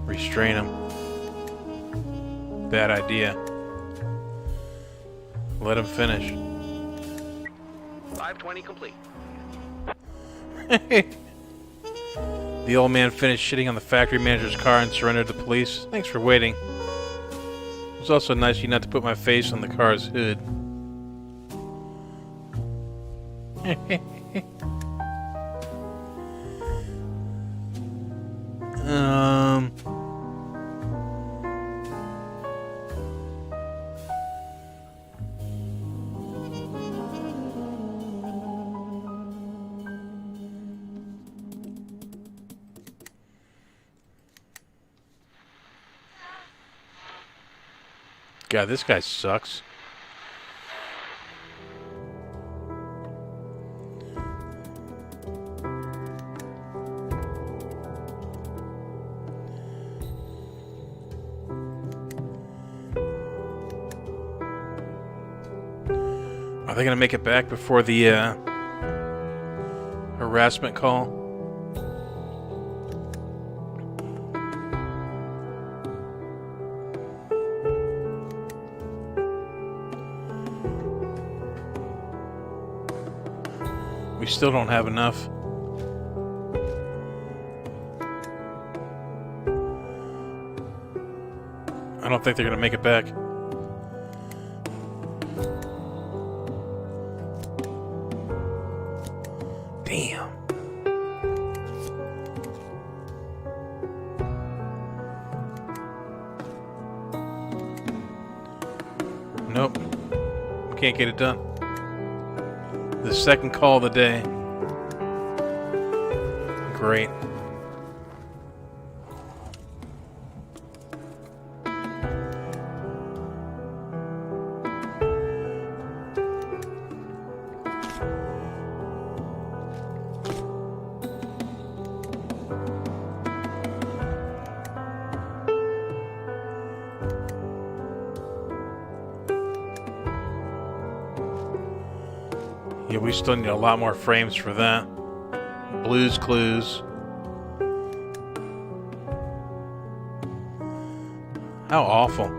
Restrain him. Bad idea. Let him finish. 5:20 complete. The old man finished shitting on the factory manager's car and surrendered to the police. Thanks for waiting. It was also nice of you not to put my face on the car's hood. God, this guy sucks. Are they gonna make it back before the harassment call? We still don't have enough. I don't think they're gonna make it back. Damn. Nope. Can't get it done. The second call of the day. Great. Yeah, we still need a lot more frames for that. Blues Clues. How awful.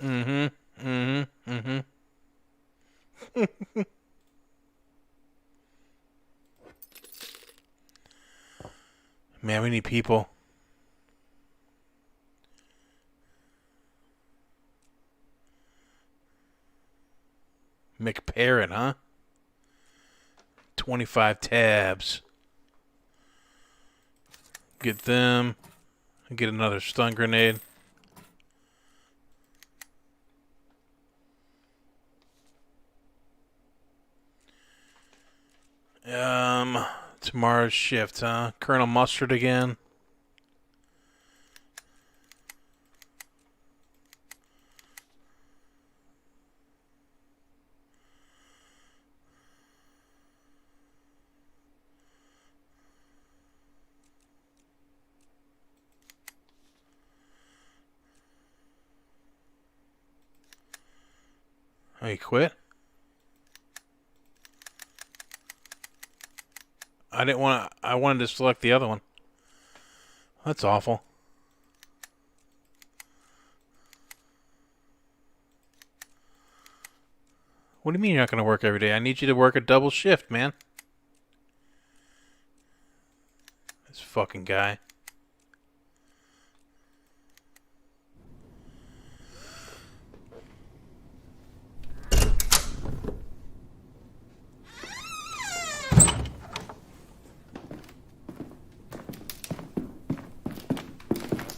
Man, we need people. McParrot, huh? 25 tabs. Get them. Get another stun grenade. Tomorrow's shift, huh? Colonel Mustard again. Oh, you quit? I didn't want to. I wanted to select the other one. That's awful. What do you mean you're not going to work every day? I need you to work a double shift, man. This fucking guy.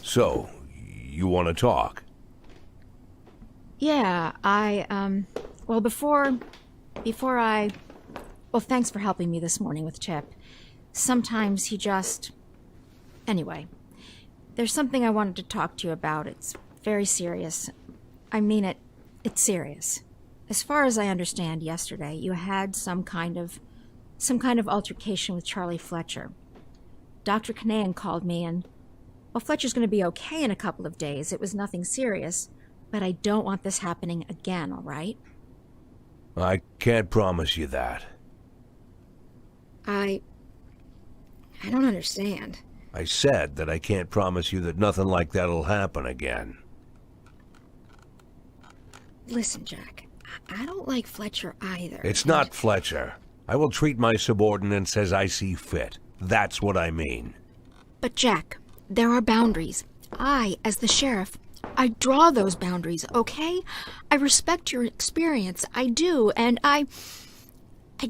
So, you want to talk? Yeah, well, before I... Well, thanks for helping me this morning with Chip. Sometimes he just... Anyway, there's something I wanted to talk to you about. It's very serious. I mean it. It's serious. As far as I understand, yesterday you had some kind of altercation with Charlie Fletcher. Dr. Kanahan called me and... Well, Fletcher's going to be okay in a couple of days. It was nothing serious, but I don't want this happening again, all right? I can't promise you that. I don't understand. I said that I can't promise you that nothing like that'll happen again. Listen, Jack, I don't like Fletcher either. It's not Fletcher. I will treat my subordinates as I see fit. That's what I mean. But Jack, there are boundaries. I, as the sheriff, I draw those boundaries, okay? I respect your experience, I do, and I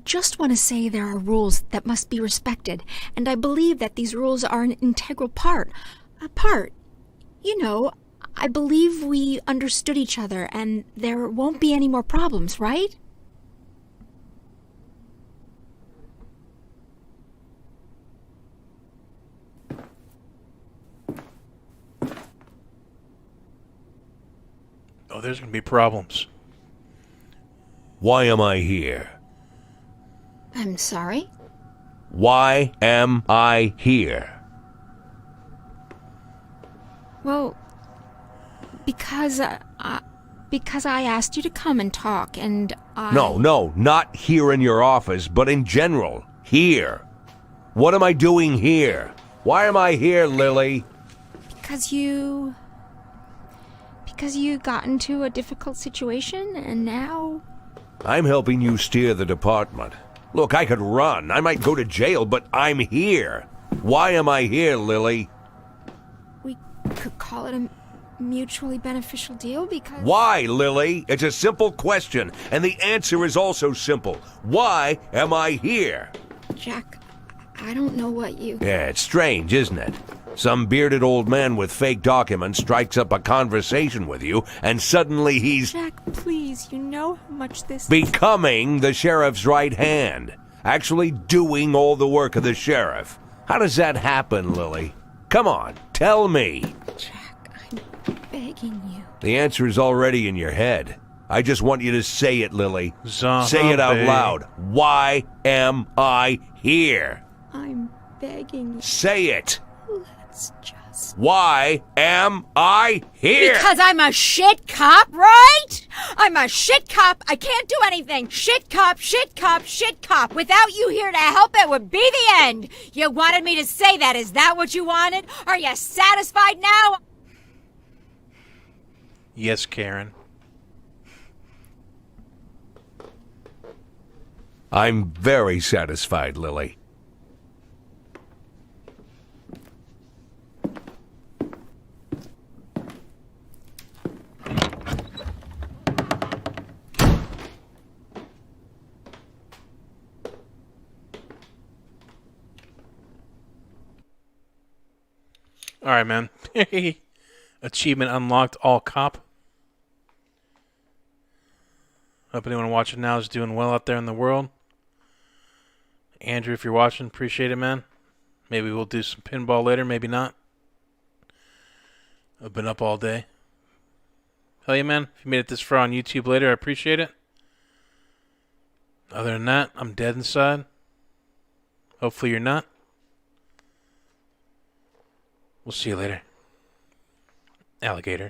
just want to say there are rules that must be respected, and I believe that these rules are an integral part. You know, I believe we understood each other, and there won't be any more problems, right? Oh, there's going to be problems. Why am I here? I'm sorry? Why am I here? Well, because I asked you to come and talk, and I... No, not here in your office, but in general. Here. What am I doing here? Why am I here, Lily? Because you got into a difficult situation, and now... I'm helping you steer the department. Look, I could run. I might go to jail, but I'm here. Why am I here, Lily? We could call it a mutually beneficial deal because... Why, Lily? It's a simple question, and the answer is also simple. Why am I here? Jack, I don't know what you... Yeah, it's strange, isn't it? Some bearded old man with fake documents strikes up a conversation with you, and suddenly he's... Jack, please, you know how much this... Becoming the sheriff's right hand. Actually doing all the work of the sheriff. How does that happen, Lily? Come on, tell me. Jack, I'm begging you. The answer is already in your head. I just want you to say it, Lily. Zombie. Say it out loud. Why am I here? I'm begging you. Say it. Let's just... license. Why am I here? Because I'm a shit cop, right? I'm a shit cop. I can't do anything. Shit cop, shit cop, shit cop. Without you here to help, it would be the end. You wanted me to say that. Is that what you wanted? Are you satisfied now? Yes, Karen. I'm very satisfied, Lily. All right, man. Achievement unlocked, all cop. Hope anyone watching now is doing well out there in the world. Andrew, if you're watching, appreciate it, man. Maybe we'll do some pinball later, maybe not. I've been up all day. Hell yeah, man. If you made it this far on YouTube later, I appreciate it. Other than that, I'm dead inside. Hopefully you're not. We'll see you later. Alligator.